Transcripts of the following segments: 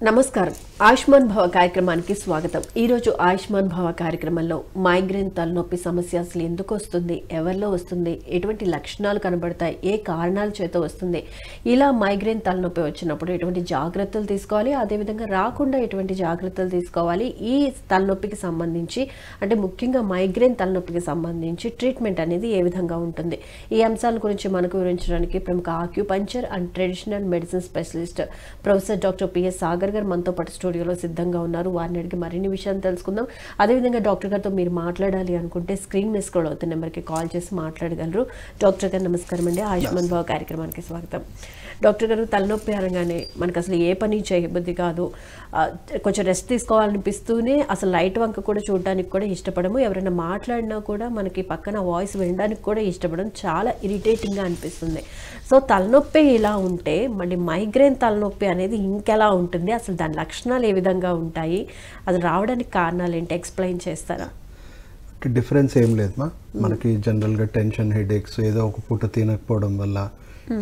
నమస్కారం ఆయుష్మాన్ భవ కార్యక్రమానికి స్వాగతం. ఈ రోజు ఆయుష్మాన్ భవ కార్యక్రమంలో మైగ్రేన్ తలనొప్పి సమస్య అసలు ఎందుకు వస్తుంది, ఎవరిలో వస్తుంది, ఎటువంటి లక్షణాలు కనబడతాయి, ఏ కారణాల చేత వస్తుంది, ఇలా మైగ్రేన్ తలనొప్పి వచ్చినప్పుడు ఎటువంటి జాగ్రత్తలు తీసుకోవాలి, అదేవిధంగా రాకుండా ఎటువంటి జాగ్రత్తలు తీసుకోవాలి, ఈ తలనొప్పికి సంబంధించి అంటే ముఖ్యంగా మైగ్రేన్ తలనొప్పికి సంబంధించి ట్రీట్మెంట్ అనేది ఏ విధంగా ఉంటుంది, ఈ అంశాల గురించి మనకు వివరించడానికి ప్రముఖ acupuncture and traditional medicine specialist professor doctor PS Sagar గారు మనతో పాటు స్టూడియోలో సిద్ధంగా ఉన్నారు. వారిని అడిగి మరిన్ని విషయాలు తెలుసుకుందాం. అదేవిధంగా డాక్టర్ గారితో మీరు మాట్లాడాలి అనుకుంటే స్క్రీన్ మీద స్క్రోల్ అవుతున్న నెంబర్కి కాల్ చేసి మాట్లాడగలరు. డాక్టర్ గారు నమస్కారం అండి, ఆయుష్మాన్ భవ కార్యక్రమానికి స్వాగతం. డాక్టర్ గారు, తలనొప్పి అనగానే మనకు అసలు ఏ పని చేయబుద్ధి కాదు, కొంచెం రెస్ట్ తీసుకోవాలనిపిస్తూనే అసలు లైట్ వంక కూడా చూడడానికి కూడా ఇష్టపడము, ఎవరైనా మాట్లాడినా కూడా మనకి పక్కన వాయిస్ వినడానికి కూడా ఇష్టపడము, చాలా ఇరిటేటింగ్గా అనిపిస్తుంది. సో తలనొప్పి ఇలా ఉంటే మళ్ళీ మైగ్రేన్ తలనొప్పి అనేది ఇంకెలా ఉంటుంది, అసలు దాని లక్షణాలు ఏ విధంగా ఉంటాయి, అది రావడానికి కారణాలు ఏంటి, ఎక్స్ప్లెయిన్ చేస్తారా? డిఫరెన్స్ ఏం లేదమ్మా. మనకి జనరల్గా టెన్షన్ హెడేక్స్, ఏదో ఒక పూట తినకపోవడం వల్ల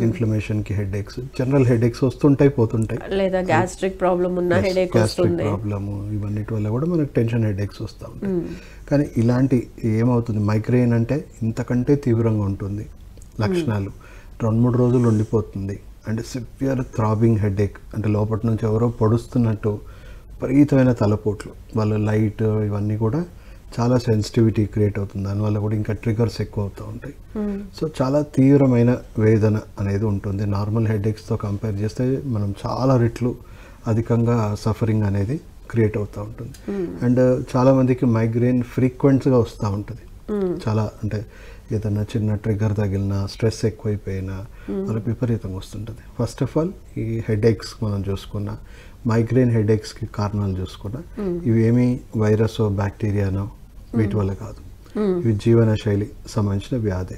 ఇన్ఫ్లమేషన్కి హెడేక్స్, జనరల్ హెడేక్స్ వస్తుంటాయి పోతుంటాయి, లేదా గ్యాస్ట్రిక్ ప్రాబ్లమ్ ఉన్న హెడేక్ వస్తుంది, ప్రాబ్లము, ఇవన్నిటి వల్ల కూడా మనకు టెన్షన్ హెడేక్స్ వస్తూ ఉంటాయి. కానీ ఇలాంటి ఏమవుతుంది, మైగ్రేన్ అంటే ఇంతకంటే తీవ్రంగా ఉంటుంది లక్షణాలు. 2-3 రోజులు ఉండిపోతుంది. అంటే సివియర్ థ్రాబింగ్ హెడేక్, అంటే లోపటి నుంచి ఎవరో పొడుస్తున్నట్టు విపరీతమైన తలపోట్లు, వాళ్ళ లైట్ ఇవన్నీ కూడా చాలా సెన్సిటివిటీ క్రియేట్ అవుతుంది. దానివల్ల కూడా ఇంకా ట్రిగర్స్ ఎక్కువ అవుతూ ఉంటాయి. సో చాలా తీవ్రమైన వేదన అనేది ఉంటుంది. నార్మల్ హెడేక్స్తో కంపేర్ చేస్తే మనం చాలా రెట్లు అధికంగా సఫరింగ్ అనేది క్రియేట్ అవుతూ ఉంటుంది. అండ్ చాలామందికి మైగ్రేన్ ఫ్రీక్వెంట్గా వస్తూ ఉంటుంది. చాలా అంటే ఏదైనా చిన్న ట్రిగర్ తగిలినా, స్ట్రెస్ ఎక్కువైపోయినా వాళ్ళకి విపరీతంగా వస్తుంటుంది. ఫస్ట్ ఆఫ్ ఆల్ ఈ హెడేక్స్ మనం చూసుకున్నా, మైగ్రేన్ హెడేక్స్కి కారణాలు చూసుకున్నా, ఇవేమీ వైరసో బ్యాక్టీరియానో వీటి వల్ల కాదు, ఇవి జీవనశైలి సంబంధించిన వ్యాధి.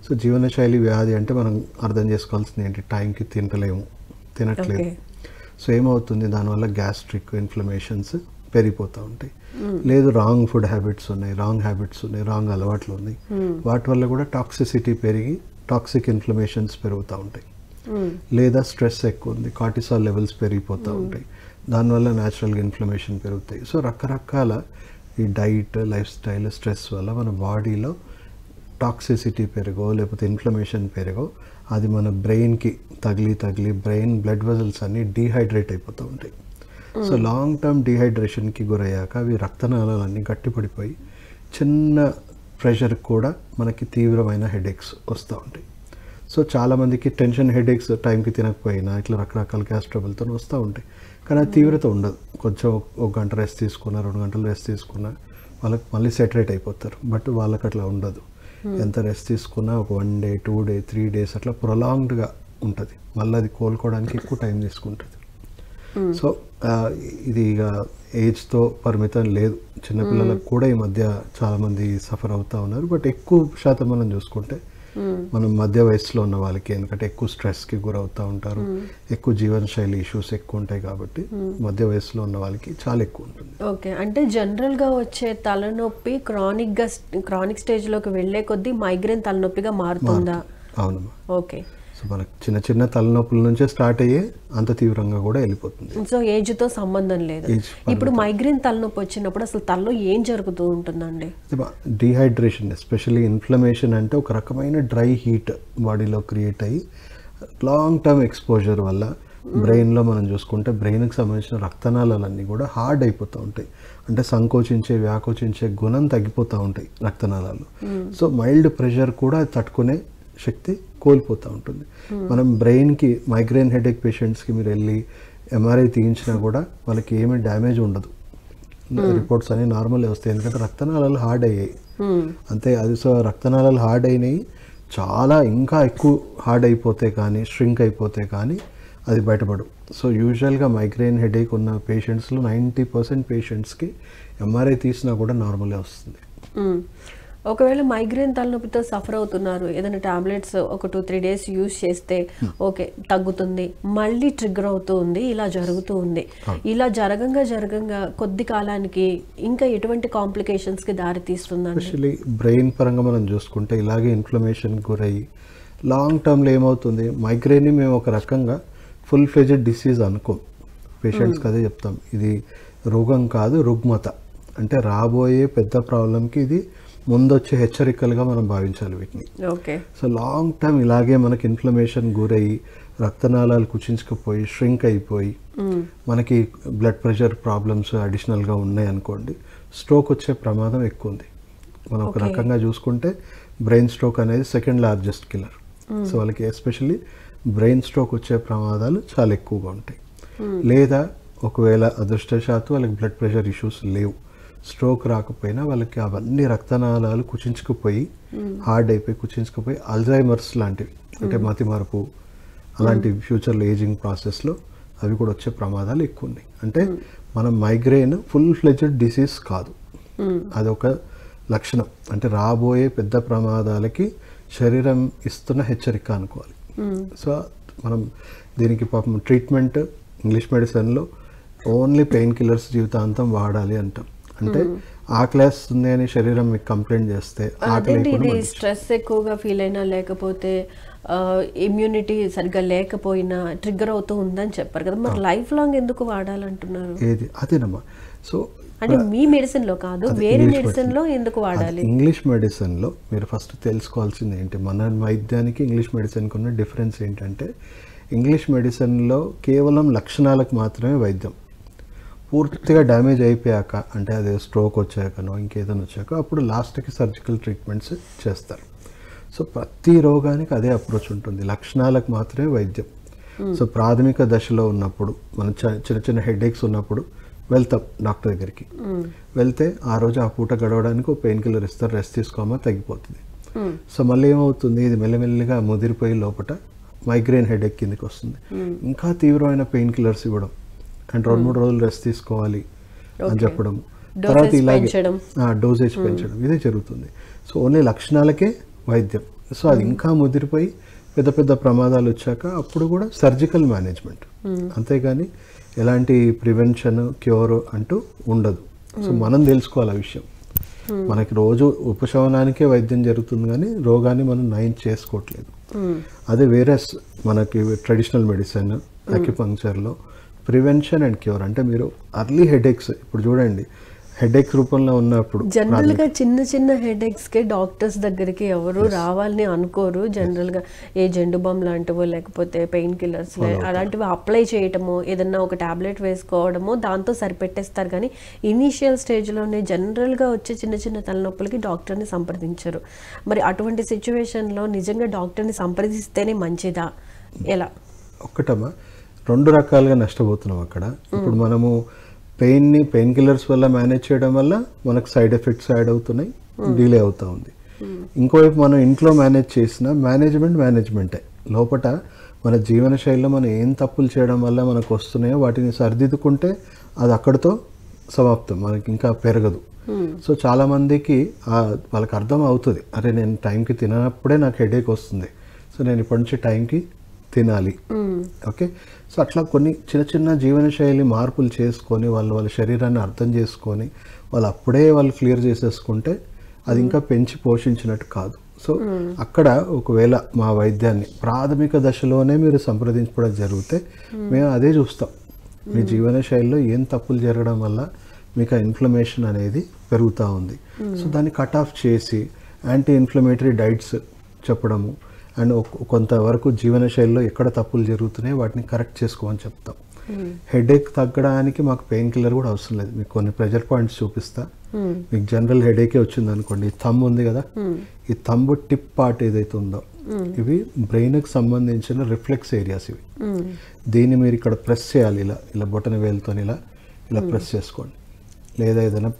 సో జీవనశైలి వ్యాధి అంటే మనం అర్థం చేసుకోవాల్సింది ఏంటి, టైంకి తినట్లేదు. సో ఏమవుతుంది, దానివల్ల గ్యాస్ట్రిక్ ఇన్ఫ్లమేషన్స్ పెరిగిపోతూ ఉంటాయి. లేదు రాంగ్ ఫుడ్ హ్యాబిట్స్ ఉన్నాయి, రాంగ్ అలవాట్లు ఉన్నాయి, వాటి వల్ల కూడా టాక్సిసిటీ పెరిగి టాక్సిక్ ఇన్ఫ్లమేషన్స్ పెరుగుతూ ఉంటాయి. లేదా స్ట్రెస్ ఎక్కువ ఉంది, కార్టిసాల్ లెవెల్స్ పెరిగిపోతూ ఉంటాయి, దానివల్ల న్యాచురల్గా ఇన్ఫ్లమేషన్ పెరుగుతాయి. సో రకరకాల ఈ డైట్, లైఫ్ స్టైల్, స్ట్రెస్ వల్ల మన బాడీలో టాక్సిసిటీ పెరగో లేకపోతే ఇన్ఫ్లమేషన్ పెరగో అది మన బ్రెయిన్కి తగిలి బ్రెయిన్ బ్లడ్ వెజల్స్ అన్నీ డీహైడ్రేట్ అయిపోతూ ఉంటాయి. సో లాంగ్ టర్మ్ డీహైడ్రేషన్కి గురయ్యాక అవి రక్తనాళాలన్నీ గట్టిపడిపోయి చిన్న ప్రెషర్ కూడా మనకి తీవ్రమైన హెడేక్స్ వస్తూ ఉంటాయి. సో చాలామందికి టెన్షన్ హెడేక్స్ టైంకి తినకపోయినా ఇట్లా రకరకాల గ్యాస్ ట్రబుల్తో వస్తూ ఉంటాయి. కానీ ఆ తీవ్రత ఉండదు. కొంచెం 1 గంట రెస్ట్ తీసుకున్నా, 2 గంటలు రెస్ట్ తీసుకున్నా వాళ్ళకి మళ్ళీ సెటరేట్ అయిపోతారు. బట్ వాళ్ళకి అట్లా ఉండదు. ఎంత రెస్ట్ తీసుకున్నా ఒక 1 డే, 2 డే, 3 డేస్ అట్లా ప్రొలాంగ్డ్గా ఉంటుంది. మళ్ళీ అది కోలుకోవడానికి ఎక్కువ టైం తీసుకుంటుంది. సో ఇది ఇక ఏజ్తో పరిమితం లేదు. చిన్నపిల్లలకు కూడా ఈ మధ్య చాలామంది సఫర్ అవుతూ ఉన్నారు. బట్ ఎక్కువ శాతం మనం చూసుకుంటే మనం మధ్య వయసులో ఉన్న వాళ్ళకి, ఎందుకంటే ఎక్కువ స్ట్రెస్కి గురవుతూ ఉంటారు, ఎక్కువ జీవనశైలి ఇష్యూస్ ఎక్కువ ఉంటాయి కాబట్టి మధ్య వయసులో ఉన్న వాళ్ళకి చాలా ఎక్కువ ఉంటుంది. ఓకే, అంటే జనరల్గా వచ్చే తలనొప్పి క్రానిక్ స్టేజ్లోకి వెళ్ళే కొద్దీ మైగ్రేన్ తలనొప్పిగా మారుతుందా? అవునమ్మా. ఓకే. సో మనకు చిన్న చిన్న తలనొప్పుల నుంచే స్టార్ట్ అయ్యే అంత తీవ్రంగా కూడా వెళ్ళిపోతుంది. సో ఏజ్తో సంబంధం లేదు. ఇప్పుడు మైగ్రేన్ తలనొప్పి వచ్చినప్పుడు అసలు తలలో ఏం జరుగుతూ ఉంటుందండి? డీహైడ్రేషన్, ఎస్పెషల్లీ ఇన్ఫ్లమేషన్ అంటే ఒక రకమైన డ్రై హీట్ బాడీలో క్రియేట్ అయ్యి లాంగ్ టర్మ్ ఎక్స్పోజర్ వల్ల బ్రెయిన్లో మనం చూసుకుంటే బ్రెయిన్కి సంబంధించిన రక్తనాళాలన్నీ కూడా హార్డ్ అయిపోతూ ఉంటాయి. అంటే వ్యాకోచించే గుణం తగ్గిపోతూ ఉంటాయి రక్తనాళాలు. సో మైల్డ్ ప్రెషర్ కూడా తట్టుకునే శక్తి కోల్పోతూ ఉంటుంది. మనం బ్రెయిన్కి మైగ్రేన్ హెడేక్ పేషెంట్స్కి మీరు వెళ్ళి ఎంఆర్ఐ తీయించినా కూడా వాళ్ళకి ఏమీ డ్యామేజ్ ఉండదు, రిపోర్ట్స్ అన్నీ నార్మల్గా వస్తాయి. ఎందుకంటే రక్తనాళాలు హార్డ్ అయ్యాయి అంతే. అది సో రక్తనాళాలు హార్డ్ అయినాయి, చాలా ఇంకా ఎక్కువ హార్డ్ అయిపోతే కానీ, ష్రింక్ అయిపోతే కానీ అది బయటపడు. సో యూజువల్గా మైగ్రేన్ హెడేక్ ఉన్న పేషెంట్స్లో 90% పేషెంట్స్కి ఎంఆర్ఐ తీసినా కూడా నార్మల్గా వస్తుంది. ఒకవేళ మైగ్రేన్ తలనొప్పితో సఫర్ అవుతున్నారు, ఏదైనా టాబ్లెట్స్ ఒక 2-3 డేస్ యూజ్ చేస్తే ఓకే తగ్గుతుంది, మళ్ళీ ట్రిగ్గర్ అవుతూ ఉంది, ఇలా జరుగుతూ ఉంది, ఇలా జరగంగా కొద్ది కాలానికి ఇంకా ఎటువంటి కాంప్లికేషన్స్కి దారి తీస్తుందండి? ఎస్పెషల్లీ బ్రెయిన్ పరంగా మనం చూసుకుంటే ఇలాగే ఇన్ఫ్లమేషన్ గురయ్యి లాంగ్ టర్మ్లో ఏమవుతుంది, మైగ్రేన్ని మేము ఒక రకంగా ఫుల్ ఫ్లెడ్జ్డ్ డిసీజ్ అనుకోం. పేషెంట్స్కి అదే చెప్తాం, ఇది రోగం కాదు రుగ్మత, అంటే రాబోయే పెద్ద ప్రాబ్లంకి ఇది ముందొచ్చే హెచ్చరికలుగా మనం భావించాలి వీటిని. ఓకే. సో లాంగ్ టర్మ్ ఇలాగే మనకి ఇన్ఫ్లమేషన్ గురయ్యి రక్తనాళాలు కుచించుకుపోయి ష్రింక్ అయిపోయి మనకి బ్లడ్ ప్రెషర్ ప్రాబ్లమ్స్ అడిషనల్గా ఉన్నాయి అనుకోండి, స్ట్రోక్ వచ్చే ప్రమాదం ఎక్కువ ఉంది. మనం ఒక రకంగా చూసుకుంటే బ్రెయిన్ స్ట్రోక్ అనేది సెకండ్ లార్జెస్ట్ కిల్లర్. సో వాళ్ళకి ఎస్పెషల్లీ బ్రెయిన్ స్ట్రోక్ వచ్చే ప్రమాదాలు చాలా ఎక్కువగా ఉంటాయి. లేదా ఒకవేళ అదృష్టవశాత్తు వాళ్ళకి బ్లడ్ ప్రెషర్ ఇష్యూస్ లేవు, స్ట్రోక్ రాకపోయినా వాళ్ళకి అవన్నీ రక్తనాళాలు కుచించుకుపోయి హార్డ్ అయిపోయి కుచించుకుపోయి అల్జైమర్స్ లాంటివి, అంటే మతిమరుపు అలాంటి ఫ్యూచర్లో ఏజింగ్ ప్రాసెస్లో అవి కూడా వచ్చే ప్రమాదాలు ఎక్కువ ఉన్నాయి. అంటే మనం మైగ్రేన్ ఫుల్ ఫ్లెడ్జ్డ్ డిసీజ్ కాదు, అదొక లక్షణం, అంటే రాబోయే పెద్ద ప్రమాదాలకి శరీరం ఇస్తున్న హెచ్చరిక అనుకోవాలి. సో మనం దీనికి పాపం ట్రీట్మెంట్ ఇంగ్లీష్ మెడిసిన్లో ఓన్లీ పెయిన్ కిల్లర్స్ జీవితాంతం వాడాలి అంటాం. అంటే ఆకలేస్తుంది అని శరీరం మీకు కంప్లైంట్ చేస్తే ఇది స్ట్రెస్ ఎక్కువగా ఫీల్ అయినా లేకపోతే ఇమ్యూనిటీ సరిగ్గా లేకపోయినా ట్రిగ్గర్ అవుతూ ఉందని చెప్పారు కదా, మరి లైఫ్ లాంగ్ ఎందుకు వాడాలంటున్నారు? ఏది అదేనమ్మా. సో అంటే మీ మెడిసిన్లో కాదు వేరే మెడిసిన్లో ఎందుకు వాడాలి? ఇంగ్లీష్ మెడిసిన్లో మీరు ఫస్ట్ తెలుసుకోవాల్సింది ఏంటి, మన వైద్యానికి ఇంగ్లీష్ మెడిసిన్కి ఉన్న డిఫరెన్స్ ఏంటంటే, ఇంగ్లీష్ మెడిసిన్లో కేవలం లక్షణాలకు మాత్రమే వైద్యం. పూర్తిగా డ్యామేజ్ అయిపోయాక, అంటే అదే స్ట్రోక్ వచ్చాకనో ఇంకేదైనా వచ్చాక అప్పుడు లాస్ట్కి సర్జికల్ ట్రీట్మెంట్స్ చేస్తారు. సో ప్రతి రోగానికి అదే అప్రోచ్ ఉంటుంది, లక్షణాలకు మాత్రమే వైద్యం. సో ప్రాథమిక దశలో ఉన్నప్పుడు మన చిన్న చిన్న హెడేక్స్ ఉన్నప్పుడు వెళ్తాం డాక్టర్ దగ్గరికి, వెళ్తే ఆ రోజు ఆ పూట గడవడానికి ఒక పెయిన్ కిల్లర్ ఇస్తారు, రెస్ట్ తీసుకోమా తగ్గిపోతుంది. సో మళ్ళీ ఏమవుతుంది, ఇది మెల్లమెల్లిగా ముదిరిపోయి లోపల మైగ్రేన్ హెడేక్ కిందకి వస్తుంది, ఇంకా తీవ్రమైన పెయిన్ కిల్లర్స్ ఇవ్వడం అండ్ 2-3 రోజులు రెస్ట్ తీసుకోవాలి అని చెప్పడం, తర్వాత ఇలాగే డోసేజ్ పెంచడం, ఇదే జరుగుతుంది. సో ఓన్లీ లక్షణాలకే వైద్యం. సో అది ఇంకా ముదిరిపోయి పెద్ద పెద్ద ప్రమాదాలు వచ్చాక అప్పుడు కూడా సర్జికల్ మేనేజ్మెంట్, అంతేగాని ఎలాంటి ప్రివెన్షన్ క్యూర్ అంటూ ఉండదు. సో మనం తెలుసుకోవాలి ఆ విషయం. మనకి రోజు ఉపశమనానికే వైద్యం జరుగుతుంది కానీ రోగాన్ని మనం నయం చేసుకోవట్లేదు. అదే వేరే మనకి ట్రెడిషనల్ మెడిసిన్ అక్యుపంక్చర్లో ప్రివెన్షన్ అండ్ క్యూర్, అంటే మీరు అర్లీ హెడేక్స్ ఇప్పుడు చూడండి, హెడేక్ రూపంలో ఉన్నప్పుడు జనరల్గా చిన్న చిన్న హెడేక్స్కి డాక్టర్స్ దగ్గరికి ఎవరు రావాలని అనుకోరు. జనరల్గా ఏ జెండు బామ్ లాంటివో లేకపోతే పెయిన్ కిల్లర్స్ అలాంటివి అప్లై చేయటమో ఏదన్నా ఒక టాబ్లెట్ వేసుకోవడమో దాంతో సరిపెట్టేస్తారు. కానీ ఇనీషియల్ స్టేజ్లోనే జనరల్గా వచ్చే చిన్న చిన్న తలనొప్పులకి డాక్టర్ని సంప్రదించరు. మరి అటువంటి సిచ్యువేషన్లో నిజంగా డాక్టర్ని సంప్రదిస్తేనే మంచిదా? ఎలా? ఒక్కటమ్మా, 2 రకాలుగా నష్టపోతున్నాం అక్కడ. ఇప్పుడు మనము పెయిన్ కిల్లర్స్ వల్ల మేనేజ్ చేయడం వల్ల మనకు సైడ్ ఎఫెక్ట్స్ యాడ్ అవుతున్నాయి, డిలే అవుతూ ఉంది. ఇంకోవైపు మనం ఇంట్లో మేనేజ్ చేసిన మేనేజ్మెంటే, లోపల మన జీవన శైలిలో మనం ఏం తప్పులు చేయడం వల్ల మనకు వస్తున్నాయో వాటిని సరిదిద్దుకుంటే అది అక్కడితో సమాప్తం, మనకి ఇంకా పెరగదు. సో చాలామందికి వాళ్ళకి అర్థం అవుతుంది, అరే నేను టైంకి తినప్పుడే నాకు హెడేక్ వస్తుంది, సో నేను ఇప్పటి నుంచి టైంకి తినాలి. ఓకే, సో అట్లా కొన్ని చిన్న చిన్న జీవనశైలి మార్పులు చేసుకొని వాళ్ళ శరీరాన్ని అర్థం చేసుకొని అప్పుడే క్లియర్ చేసేసుకుంటే అది ఇంకా పెంచి పోషించినట్టు కాదు. సో అక్కడ ఒకవేళ మా వైద్యాన్ని ప్రాథమిక దశలోనే మీరు సంప్రదించడం జరిగితే మేము అదే చూస్తాం, మీ జీవనశైలిలో ఏం తప్పులు జరగడం వల్ల మీకు ఆ ఇన్ఫ్లమేషన్ అనేది పెరుగుతూ ఉంది. సో దాన్ని కట్ ఆఫ్ చేసి యాంటీ ఇన్ఫ్లమేటరీ డైట్స్ చెప్పడము అండ్ కొంతవరకు జీవనశైలిలో ఎక్కడ తప్పులు జరుగుతున్నాయో వాటిని కరెక్ట్ చేసుకోమని చెప్తాం. హెడేక్ తగ్గడానికి మాకు పెయిన్ కిల్లర్ కూడా అవసరం లేదు. మీకు కొన్ని ప్రెజర్ పాయింట్స్ చూపిస్తా. మీకు జనరల్ హెడేకే వచ్చింది అనుకోండి, ఈ థంబ్ ఉంది కదా, ఈ థంబ్ టిప్ పార్ట్ ఏదైతే ఉందో ఇవి బ్రెయిన్కి సంబంధించిన రిఫ్లెక్స్ ఏరియాస్ ఇవి. దీన్ని మీరు ఇక్కడ ప్రెస్ చేయాలి, ఇలా బొటన వేలుతో ఇలా ప్రెస్ చేసుకోండి. లేదా ఏదైనా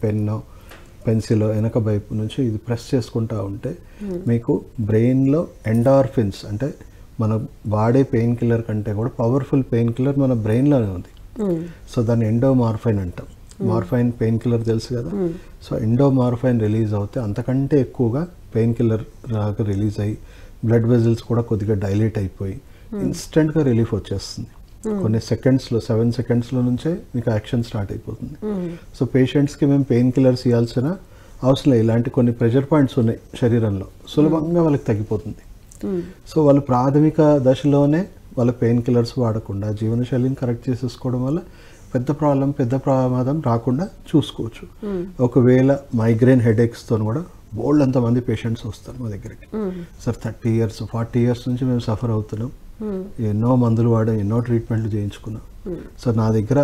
పెన్సిల్ వెనక వైపు నుంచి ఇది ప్రెస్ చేసుకుంటూ ఉంటే మీకు బ్రెయిన్లో ఎండార్ఫిన్స్, అంటే మనం వాడే పెయిన్ కిల్లర్ కంటే కూడా పవర్ఫుల్ పెయిన్ కిల్లర్ మన బ్రెయిన్లోనే ఉంది. సో దాన్ని ఎండోమార్ఫైన్ అంటాం. మార్ఫైన్ పెయిన్ కిల్లర్ తెలుసు కదా. సో ఎండోమార్ఫైన్ రిలీజ్ అవుతే అంతకంటే ఎక్కువగా పెయిన్ కిల్లర్ రాగా రిలీజ్ అయ్యి బ్లడ్ వెజల్స్ కూడా కొద్దిగా డైలేట్ అయిపోయి ఇన్స్టెంట్గా రిలీఫ్ వచ్చేస్తుంది. కొన్ని సెకండ్స్లో 7 సెకండ్స్లో నుంచే మీకు యాక్షన్ స్టార్ట్ అయిపోతుంది. సో పేషెంట్స్కి మేము పెయిన్ కిల్లర్స్ ఇవ్వాల్సిన అవసరం లేదు. ఇలాంటి కొన్ని ప్రెషర్ పాయింట్స్ ఉన్నాయి శరీరంలో, సులభంగా వాళ్ళకి తగ్గిపోతుంది. సో వాళ్ళు ప్రాథమిక దశలోనే వాళ్ళ పెయిన్ కిల్లర్స్ వాడకుండా జీవనశైలిని కరెక్ట్ చేసేసుకోవడం వల్ల పెద్ద ప్రమాదం రాకుండా చూసుకోవచ్చు. ఒకవేళ మైగ్రేన్ హెడేక్స్తో కూడా బోల్డ్ అంతమంది పేషెంట్స్ వస్తారు మా దగ్గరికి. సార్ 30 years 40 years నుంచి మేము సఫర్ అవుతున్నాం, ఎన్నో మందులు వాడాం, ఎన్నో ట్రీట్మెంట్లు చేయించుకున్నాం. సో నా దగ్గర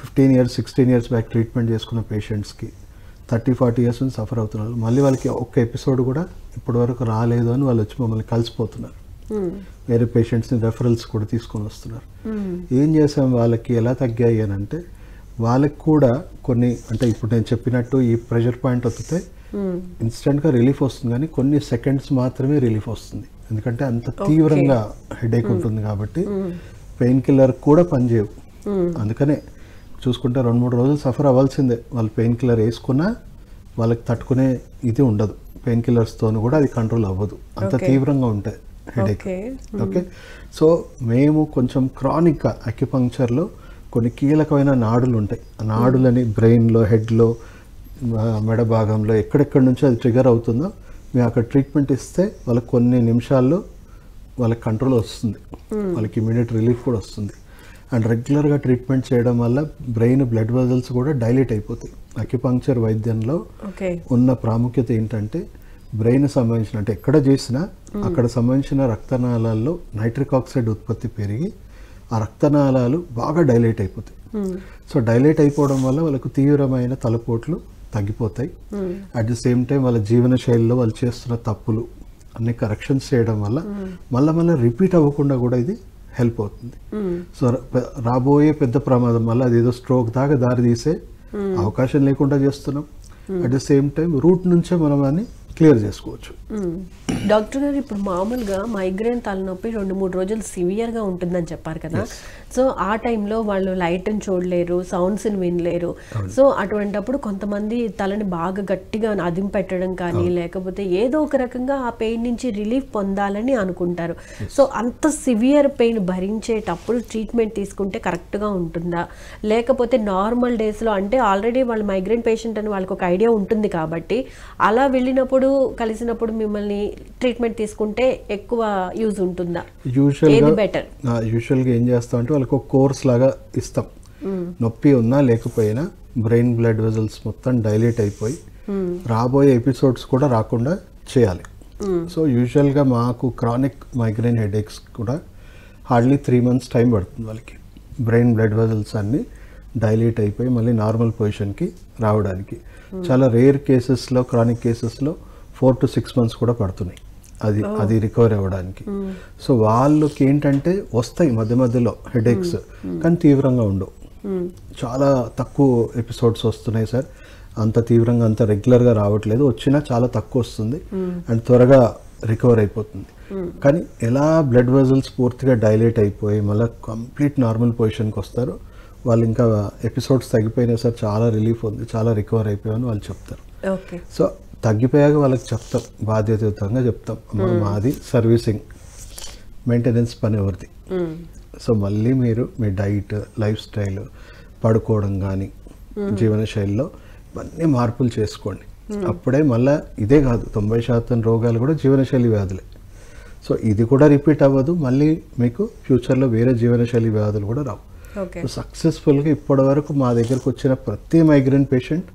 15 years 16 years బ్యాక్ ట్రీట్మెంట్ చేసుకున్న పేషెంట్స్కి 30-40 years నుంచి సఫర్ అవుతున్నారు. మళ్ళీ వాళ్ళకి ఒక్క ఎపిసోడ్ కూడా ఇప్పటి వరకు రాలేదు అని వాళ్ళు వచ్చి మమ్మల్ని కలిసిపోతున్నారు. వేరే పేషెంట్స్ని రెఫరల్స్ కూడా తీసుకొని వస్తున్నారు. ఏం చేసాం, వాళ్ళకి ఎలా తగ్గాయి అని అంటే వాళ్ళకి కూడా కొన్ని, అంటే ఇప్పుడు నేను చెప్పినట్టు ఈ ప్రెషర్ పాయింట్ వస్తే ఇన్స్టెంట్గా రిలీఫ్ వస్తుంది, కానీ కొన్ని సెకండ్స్ మాత్రమే రిలీఫ్ వస్తుంది. ఎందుకంటే అంత తీవ్రంగా హెడేక్ ఉంటుంది కాబట్టి పెయిన్ కిల్లర్ కూడా పనిచేయవు. అందుకనే చూసుకుంటే 2-3 రోజులు సఫర్ అవ్వాల్సిందే. వాళ్ళు పెయిన్ కిల్లర్ వేసుకున్నా వాళ్ళకి తట్టుకునే ఇది ఉండదు. పెయిన్ కిల్లర్స్తో కూడా అది కంట్రోల్ అవ్వదు, అంత తీవ్రంగా ఉంటాయి హెడేక్. ఓకే, సో మేము కొంచెం క్రానిక్గా అక్యుపంక్చర్లో కొన్ని కీలకమైన నాడులు ఉంటాయి. ఆ నాడులని బ్రెయిన్లో, హెడ్లో, మెడ భాగంలో ఎక్కడెక్కడి నుంచి అది ట్రిగర్ అవుతుందో మేము అక్కడ ట్రీట్మెంట్ ఇస్తే వాళ్ళకి కొన్ని నిమిషాల్లో వాళ్ళకి కంట్రోల్ వస్తుంది, వాళ్ళకి ఇమీడియట్ రిలీఫ్ కూడా వస్తుంది. అండ్ రెగ్యులర్గా ట్రీట్మెంట్ చేయడం వల్ల బ్రెయిన్ బ్లడ్ వెజల్స్ కూడా డైలేట్ అయిపోతాయి. అక్యుపంక్చర్ వైద్యంలో ఉన్న ప్రాముఖ్యత ఏంటంటే బ్రెయిన్ సంబంధించిన, అంటే ఎక్కడ చేసినా అక్కడ సంబంధించిన రక్తనాళాల్లో నైట్రిక్ ఆక్సైడ్ ఉత్పత్తి పెరిగి ఆ రక్తనాళాలు బాగా డైలేట్ అయిపోతాయి. సో డైలేట్ అయిపోవడం వల్ల వాళ్ళకు తీవ్రమైన తలపోట్లు తగ్గిపోతాయి. అట్ ది సేమ్ టైం వాళ్ళ జీవన శైలిలో వాళ్ళు చేస్తున్న తప్పులు అన్ని కరెక్షన్స్ చేయడం వల్ల మళ్ళీ రిపీట్ అవ్వకుండా కూడా ఇది హెల్ప్ అవుతుంది. సో రాబోయే పెద్ద ప్రమాదం వల్ల అదేదో స్ట్రోక్ దాకా దారి తీసే అవకాశం లేకుండా చేస్తున్నాం. At the same time route నుంచే మనం అని క్లియర్ చేసుకోవచ్చు. డాక్టర్ గారు, ఇప్పుడు మామూలుగా మైగ్రేన్ తలనొప్పి 2-3 రోజులు సివియర్గా ఉంటుందని చెప్పారు కదా. సో ఆ టైంలో వాళ్ళు లైట్ని చూడలేరు, సౌండ్స్ని వినలేరు. సో అటువంటప్పుడు కొంతమంది తలని బాగా గట్టిగా అదింపెట్టడం కానీ లేకపోతే ఏదో ఒక రకంగా ఆ పెయిన్ నుంచి రిలీఫ్ పొందాలని అనుకుంటారు. సో అంత సివియర్ పెయిన్ భరించేటప్పుడు ట్రీట్మెంట్ తీసుకుంటే కరెక్ట్గా ఉంటుందా, లేకపోతే నార్మల్ డేస్లో, అంటే ఆల్రెడీ వాళ్ళు మైగ్రేన్ పేషెంట్ అని వాళ్ళకి ఒక ఐడియా ఉంటుంది కాబట్టి అలా వెళ్ళినప్పుడు కలిసినప్పుడు మిమ్మల్ని ట్రీట్మెంట్ తీసుకుంటే ఎక్కువ యూజ్ ఉంటుందా? యూజువల్గా ఏం చేస్తాం అంటే వాళ్ళకి ఒక కోర్స్ లాగా ఇస్తాం. నొప్పి ఉన్నా లేకపోయినా బ్రెయిన్ బ్లడ్ వెజల్స్ మొత్తం డైలేట్ అయిపోయి రాబోయే ఎపిసోడ్స్ కూడా రాకుండా చేయాలి. సో యూజువల్గా మాకు క్రానిక్ మైగ్రేన్ హెడేక్స్ కూడా హార్డ్లీ 3 months టైం పడుతుంది. వాళ్ళకి బ్రెయిన్ బ్లడ్ వెజల్స్ అన్నీ డైలేట్ అయిపోయి మళ్ళీ నార్మల్ పొజిషన్కి రావడానికి. చాలా రేర్ కేసెస్లో, క్రానిక్ కేసెస్లో 4 to 6 months కూడా పడుతున్నాయి అది రికవర్ అవ్వడానికి. సో వాళ్ళకి ఏంటంటే వస్తాయి మధ్య మధ్యలో హెడేక్స్, కానీ తీవ్రంగా ఉండవు. చాలా తక్కువ ఎపిసోడ్స్ వస్తున్నాయి సార్, అంత తీవ్రంగా అంత రెగ్యులర్గా రావట్లేదు, వచ్చినా చాలా తక్కువ వస్తుంది అండ్ త్వరగా రికవర్ అయిపోతుంది. కానీ ఎలా బ్లడ్ వెజల్స్ పూర్తిగా డైలేట్ అయిపోయి మళ్ళీ కంప్లీట్ నార్మల్ పొజిషన్కి వస్తారో వాళ్ళు ఇంకా ఎపిసోడ్స్ తగ్గిపోయినాయి సార్, చాలా రిలీఫ్ ఉంది, చాలా రికవర్ అయిపోయామని వాళ్ళు చెప్తారు. సో తగ్గిపోయాక వాళ్ళకి చెప్తాం, బాధ్యతాయుతంగా చెప్తాం, మాది సర్వీసింగ్, మెయింటెనెన్స్ పని ఎవరిది. సో మళ్ళీ మీరు మీ డైట్, లైఫ్ స్టైల్, పడుకోవడం కానీ జీవన శైలిలో ఇవన్నీ మార్పులు చేసుకోండి. అప్పుడే మళ్ళీ ఇదే కాదు, 90% రోగాలు కూడా జీవనశైలి వ్యాధులే. సో ఇది కూడా రిపీట్ అవ్వదు, మళ్ళీ మీకు ఫ్యూచర్లో వేరే జీవనశైలి వ్యాధులు కూడా రావు. సక్సెస్ఫుల్గా ఇప్పటి వరకు మా దగ్గరకు వచ్చిన ప్రతి మైగ్రేన్ పేషెంట్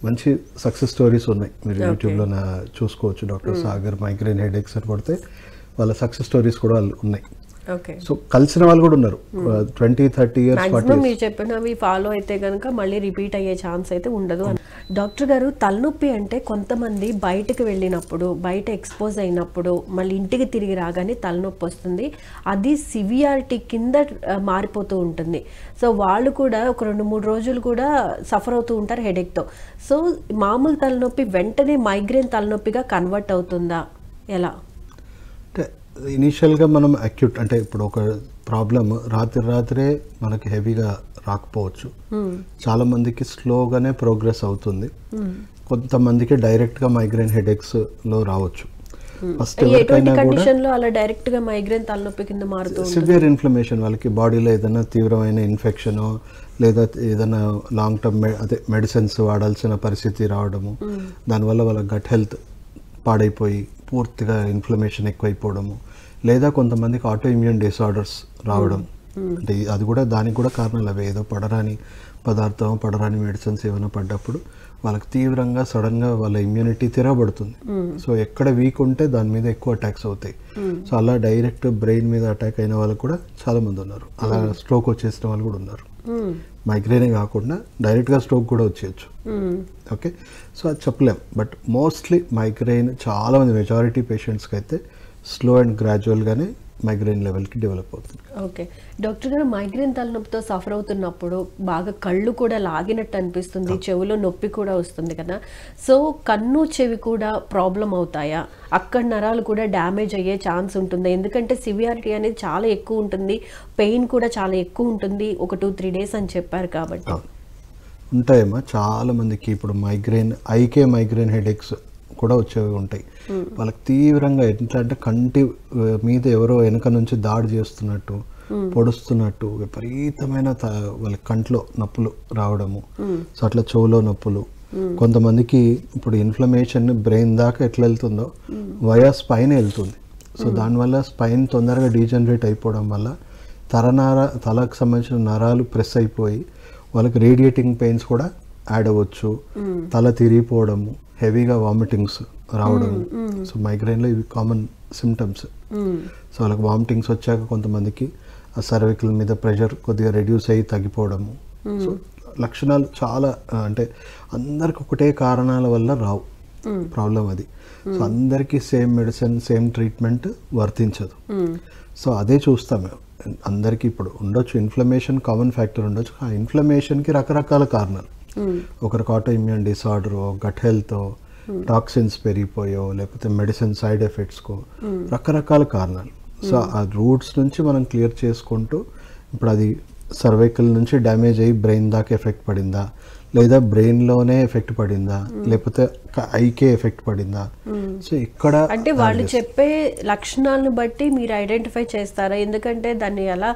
మంచి సక్సెస్ స్టోరీస్ ఉన్నాయి. మీరు యూట్యూబ్లో చూసుకోవచ్చు, డాక్టర్ సాగర్ మైగ్రేన్ హెడేక్స్ అని పడితే వాళ్ళ సక్సెస్ స్టోరీస్ కూడా ఉన్నాయి. సో కలిసిన వాళ్ళు కూడా ఉన్నారు 20-30 years. మీరు చెప్పినవి ఫాలో అయితే కనుక మళ్ళీ రిపీట్ అయ్యే ఛాన్స్ అయితే ఉండదు. డాక్టర్ గారు, తలనొప్పి అంటే కొంతమంది బయటకు వెళ్ళినప్పుడు, బయట ఎక్స్పోజ్ అయినప్పుడు మళ్ళీ ఇంటికి తిరిగి రాగానే తలనొప్పి వస్తుంది, అది సివియారిటీ కింద మారిపోతూ ఉంటుంది. సో వాళ్ళు కూడా ఒక 2-3 రోజులు కూడా సఫర్ అవుతూ ఉంటారు హెడేక్తో. సో మామూలు తలనొప్పి వెంటనే మైగ్రేన్ తలనొప్పిగా కన్వర్ట్ అవుతుందా, ఎలా? అంటే ఇనీషియల్గా మనం అక్యూట్, అంటే ఇప్పుడు ఒక ప్రాబ్లం రాత్రే మనకి హెవీగా రాకపోవచ్చు, చాలా మందికి స్లోగానే ప్రోగ్రెస్ అవుతుంది, కొంతమందికి డైరెక్ట్గా మైగ్రేన్ హెడేక్స్ లో రావచ్చు. ఫస్ట్ ఎవరికైనా కూడా అలా డైరెక్ట్గా మైగ్రేన్ తలనొప్పి కింద మారుతుంది. సివియర్ ఇన్ఫ్లమేషన్, వాళ్ళకి బాడీలో ఏదైనా తీవ్రమైన ఇన్ఫెక్షన్ లేదా ఏదైనా లాంగ్ టర్మ్ మెడిసిన్స్ వాడాల్సిన పరిస్థితి రావడము, దానివల్ల వాళ్ళ గట్ హెల్త్ పాడైపోయి పూర్తిగా ఇన్ఫ్లమేషన్ ఎక్కువైపోవడము, లేదా కొంతమందికి ఆటో ఇమ్యూన్ డిసార్డర్స్ రావడం, అంటే అది కూడా దానికి కూడా కారణాలు అవే. ఏదో పడరాని పదార్థం, పడరాని మెడిసిన్స్ ఏమైనా పడ్డప్పుడు వాళ్ళకి తీవ్రంగా సడన్గా వాళ్ళ ఇమ్యూనిటీ తిరగబడుతుంది. సో ఎక్కడ వీక్ ఉంటే దాని మీద ఎక్కువ అటాక్స్ అవుతాయి. సో అలా డైరెక్ట్ బ్రెయిన్ మీద అటాక్ అయిన వాళ్ళు కూడా చాలా మంది ఉన్నారు. అలా స్ట్రోక్ వచ్చేసిన వాళ్ళు కూడా ఉన్నారు. మైగ్రేనే కాకుండా డైరెక్ట్గా స్ట్రోక్ కూడా వచ్చేయచ్చు. ఓకే, సో అది చెప్పలేం. బట్ మోస్ట్లీ మైగ్రెయిన్ చాలామంది మెజారిటీ పేషెంట్స్కి అయితే స్లో అండ్ గ్రాడ్యువల్గానే మైగ్రెయిన్ లెవెల్కి డెవలప్ అవుతుంది. ఓకే డాక్టర్ గారు, మైగ్రేన్ తలనొప్పితో సఫర్ అవుతున్నప్పుడు బాగా కళ్ళు కూడా లాగినట్టు అనిపిస్తుంది, చెవులో నొప్పి కూడా వస్తుంది కదా. సో కన్ను చెవి కూడా ప్రాబ్లం అవుతాయా? అక్కడ నరాలు కూడా డ్యామేజ్ అయ్యే ఛాన్స్ ఉంటుందా? ఎందుకంటే సివియారిటీ అనేది చాలా ఎక్కువ ఉంటుంది, పెయిన్ కూడా చాలా ఎక్కువ ఉంటుంది, ఒక 2-3 days అని చెప్పారు కాబట్టి. ఉంటాయమ్మా చాలా మందికి. ఇప్పుడు మైగ్రెయిన్, ఐకే మైగ్రెయిన్ హెడేక్స్ కూడా వచ్చేవి ఉంటాయి. వాళ్ళకి తీవ్రంగా ఎట్లా అంటే కంటి మీద ఎవరో వెనక నుంచి దాడి చేస్తున్నట్టు, పొడుస్తున్నట్టు, విపరీతమైన వాళ్ళ కంట్లో నొప్పులు రావడము. సో అట్లా చెవులో నొప్పులు. కొంతమందికి ఇప్పుడు ఇన్ఫ్లమేషన్ బ్రెయిన్ దాకా ఎట్లా వెళ్తుందో వయా స్పైన్ వెళ్తుంది. సో దానివల్ల స్పైన్ తొందరగా డీజనరేట్ అయిపోవడం వల్ల తలకు సంబంధించిన నరాలు ప్రెస్ అయిపోయి వాళ్ళకి రేడియేటింగ్ పెయిన్స్ కూడా యాడ్ అవ్వచ్చు. తల తిరిగిపోవడము, హెవీగా వామిటింగ్స్ రావడం. సో మైగ్రేన్లో ఇవి కామన్ సిమ్టమ్స్. సో వాళ్ళకి వామిటింగ్స్ వచ్చాక కొంతమందికి ఆ సర్వికల్ మీద ప్రెషర్ కొద్దిగా రెడ్యూస్ అయ్యి తగ్గిపోవడము. సో లక్షణాలు చాలా, అంటే అందరికి ఒకటే కారణాల వల్ల రావు, ప్రాబ్లం అది. సో అందరికీ సేమ్ మెడిసిన్, సేమ్ ట్రీట్మెంట్ వర్తించదు. సో అదే చూస్తాం మేము. అందరికీ ఇప్పుడు ఉండొచ్చు ఇన్ఫ్లమేషన్, కామన్ ఫ్యాక్టర్ ఉండొచ్చు. ఆ ఇన్ఫ్లమేషన్కి రకరకాల కారణాలు. ఒకరికి auto immune disorder, gut health, toxins పెరిగిపోయో, లేకపోతే మెడిసిన్ సైడ్ ఎఫెక్ట్స్కో, రకరకాల కారణాలు. సో ఆ రూట్స్ నుంచి మనం క్లియర్ చేసుకుంటూ, ఇప్పుడు అది సర్వైకల్ నుంచి డ్యామేజ్ అయ్యి బ్రెయిన్ దాకా ఎఫెక్ట్ పడిందా, లేదా బ్రెయిన్లోనే ఎఫెక్ట్ పడిందా, లేకపోతే ఐకే ఎఫెక్ట్ పడిందా. సో ఇక్కడ అంటే వాళ్ళు చెప్పే లక్షణాలను బట్టి మీరు ఐడెంటిఫై చేస్తారా? ఎందుకంటే దాన్ని ఎలా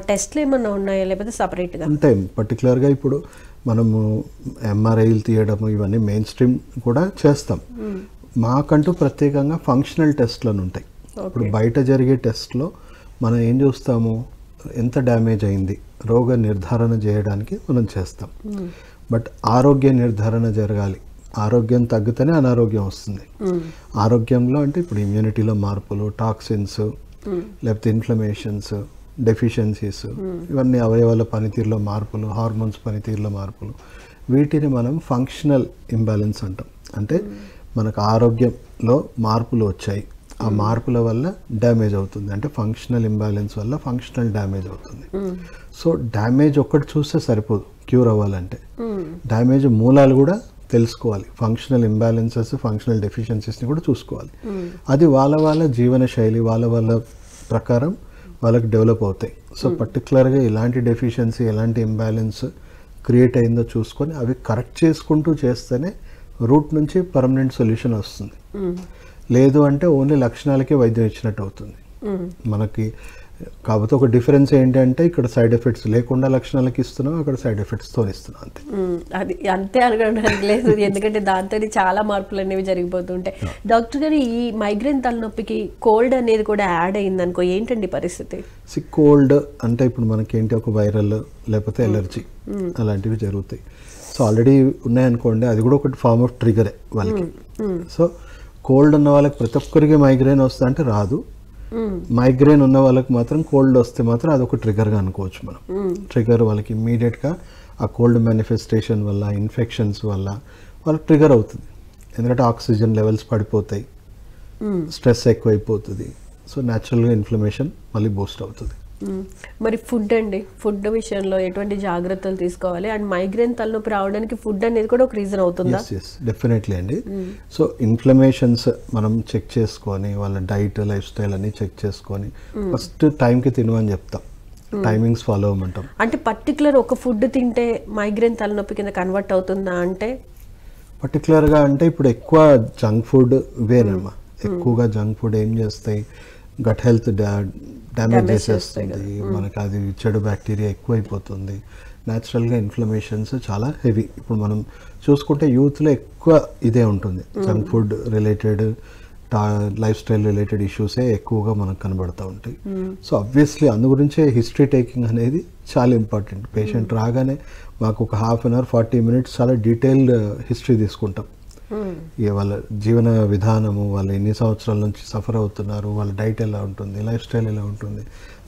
టెస్ట్లు ఏమన్నా ఉన్నాయా, లేకపోతే సపరేట్గా అంటే పర్టికులర్గా ఇప్పుడు మనము ఎంఆర్ఐలు తీయడం ఇవన్నీ మెయిన్ స్ట్రీమ్ కూడా చేస్తాం. మాకంటూ ప్రత్యేకంగా ఫంక్షనల్ టెస్ట్లను ఉంటాయి. ఇప్పుడు బయట జరిగే టెస్ట్లో మనం ఏం చూస్తాము, ఎంత డ్యామేజ్ అయింది రోగ నిర్ధారణ చేయడానికి మనం చేస్తాం. బట్ ఆరోగ్య నిర్ధారణ జరగాలి. ఆరోగ్యం తగ్గితేనే అనారోగ్యం వస్తుంది. ఆరోగ్యంలో అంటే ఇప్పుడు ఇమ్యూనిటీలో మార్పులు, టాక్సిన్స్, లేకపోతే ఇన్ఫ్లమేషన్స్, డెఫిషియన్సీస్, ఇవన్నీ అవయవాల పనితీరులో మార్పులు, హార్మోన్స్ పనితీరులో మార్పులు, వీటిని మనం ఫంక్షనల్ ఇంబ్యాలెన్స్ అంటాం. అంటే మనకు ఆరోగ్యంలో మార్పులు వచ్చాయి, ఆ మార్పుల వల్ల డ్యామేజ్ అవుతుంది. అంటే ఫంక్షనల్ ఇంబ్యాలెన్స్ వల్ల ఫంక్షనల్ డ్యామేజ్ అవుతుంది. సో డ్యామేజ్ ఒక్కటి చూస్తే సరిపోదు క్యూర్ అవ్వాలంటే. డ్యామేజ్ మూలాలు కూడా తెలుసుకోవాలి. ఫంక్షనల్ ఇంబ్యాలెన్సెస్, ఫంక్షనల్ డెఫిషియన్సీస్ని కూడా చూసుకోవాలి. అది వాళ్ళ జీవన శైలి, వాళ్ళ ప్రకారం వాళ్ళకి డెవలప్ అవుతాయి. సో పర్టికులర్గా ఎలాంటి డెఫిషియన్సీ, ఎలాంటి ఇంబ్యాలెన్స్ క్రియేట్ అయిందో చూసుకొని అవి కరెక్ట్ చేసుకుంటూ చేస్తేనే రూట్ నుంచి పర్మనెంట్ సొల్యూషన్ వస్తుంది. లేదు అంటే ఓన్లీ లక్షణాలకే వైద్యం ఇచ్చినట్టు అవుతుంది మనకి. కాకపోతే ఒక డిఫరెన్స్ ఏంటంటే ఇక్కడ సైడ్ ఎఫెక్ట్స్ లేకుండా లక్షణాలకి ఇస్తున్నాం, అక్కడ సైడ్ ఎఫెక్ట్స్తో ఇస్తున్నాం అంతే. అది అంతే అనడానికి లేదు, ఎందుకంటే దాంతో చాలా మార్పులు అనేవి జరిగిపోతుంటాయి. డాక్టర్ గారు, ఈ మైగ్రేన్ తలనొప్పికి కోల్డ్ అనేది కూడా యాడ్ అయింది అనుకో, ఏంటండి పరిస్థితి? కోల్డ్ అంటే ఇప్పుడు మనకేంటి, ఒక వైరల్ లేకపోతే ఎలర్జీ అలాంటివి జరుగుతాయి. సో ఆల్రెడీ ఉన్నాయనుకోండి, అది కూడా ఒకటి ఫార్మ్ ఆఫ్ ట్రిగరే వాళ్ళకి. సో కోల్డ్ ఉన్న వాళ్ళకి ప్రతి ఒక్కరికి మైగ్రేన్ వస్తా అంటే రాదు. మైగ్రేన్ ఉన్న వాళ్ళకి మాత్రం కోల్డ్ వస్తే మాత్రం అదొక ట్రిగర్గా అనుకోవచ్చు మనం. ట్రిగర్ వాళ్ళకి ఇమ్మీడియట్గా ఆ కోల్డ్ మేనిఫెస్టేషన్ వల్ల, ఇన్ఫెక్షన్స్ వల్ల వాళ్ళకి ట్రిగర్ అవుతుంది. ఎందుకంటే ఆక్సిజన్ లెవెల్స్ పడిపోతాయి, స్ట్రెస్ ఎక్కువైపోతుంది. సో న్యాచురల్గా ఇన్ఫ్లమేషన్ మళ్ళీ బూస్ట్ అవుతుంది. మరి ఫుడ్ అండి, ఫుడ్ విషయంలో ఎటువంటి జాగ్రత్తలు తీసుకోవాలి? అండ్ మైగ్రేన్ తలనొప్పి రావడానికి ఫుడ్ అనేది కూడా ఒక రీజన్ అవుతుందా? ఎస్ డెఫినెట్లీ అండి. సో ఇన్ఫ్లమేషన్స్ మనం చెక్ చేసుకొని, వాళ్ళ డైట్, లైఫ్ స్టైల్ అన్ని చెక్ చేసుకొని ఫస్ట్ టైంకి తినమని చెప్తాం. టైమింగ్స్ ఫాలో అవ్వమంటాం. అంటే పర్టికులర్ ఒక ఫుడ్ తింటే మైగ్రేన్ తలనొప్పి కింద కన్వర్ట్ అవుతుందా? అంటే పర్టికులర్గా అంటే ఇప్పుడు ఎక్కువ జంక్ ఫుడ్ వేరేమ్మా. ఎక్కువగా జంక్ ఫుడ్ ఏం చేస్తాయి, గట్ హెల్త్ డ్యామేజ్ చేసేస్తుంది మనకి. అది చెడు బ్యాక్టీరియా ఎక్కువైపోతుంది. న్యాచురల్గా ఇన్ఫ్లమేషన్స్ చాలా హెవీ. ఇప్పుడు మనం చూసుకుంటే యూత్లో ఎక్కువ ఇదే ఉంటుంది, junk food related life style related ఇష్యూసే ఎక్కువగా మనకు కనబడుతూ ఉంటాయి. సో ఆబ్వియస్లీ అందు గురించే హిస్టరీ టేకింగ్ అనేది చాలా ఇంపార్టెంట్. పేషెంట్ రాగానే మాకు ఒక హాఫ్ అన్ అవర్ 40 minutes చాలా డీటెయిల్డ్ హిస్టరీ తీసుకుంటాం. ఇక వాళ్ళ జీవన విధానము, వాళ్ళు ఎన్ని సంవత్సరాల నుంచి సఫర్ అవుతున్నారు, వాళ్ళ డైట్ ఎలా ఉంటుంది, లైఫ్ స్టైల్ ఎలా ఉంటుంది,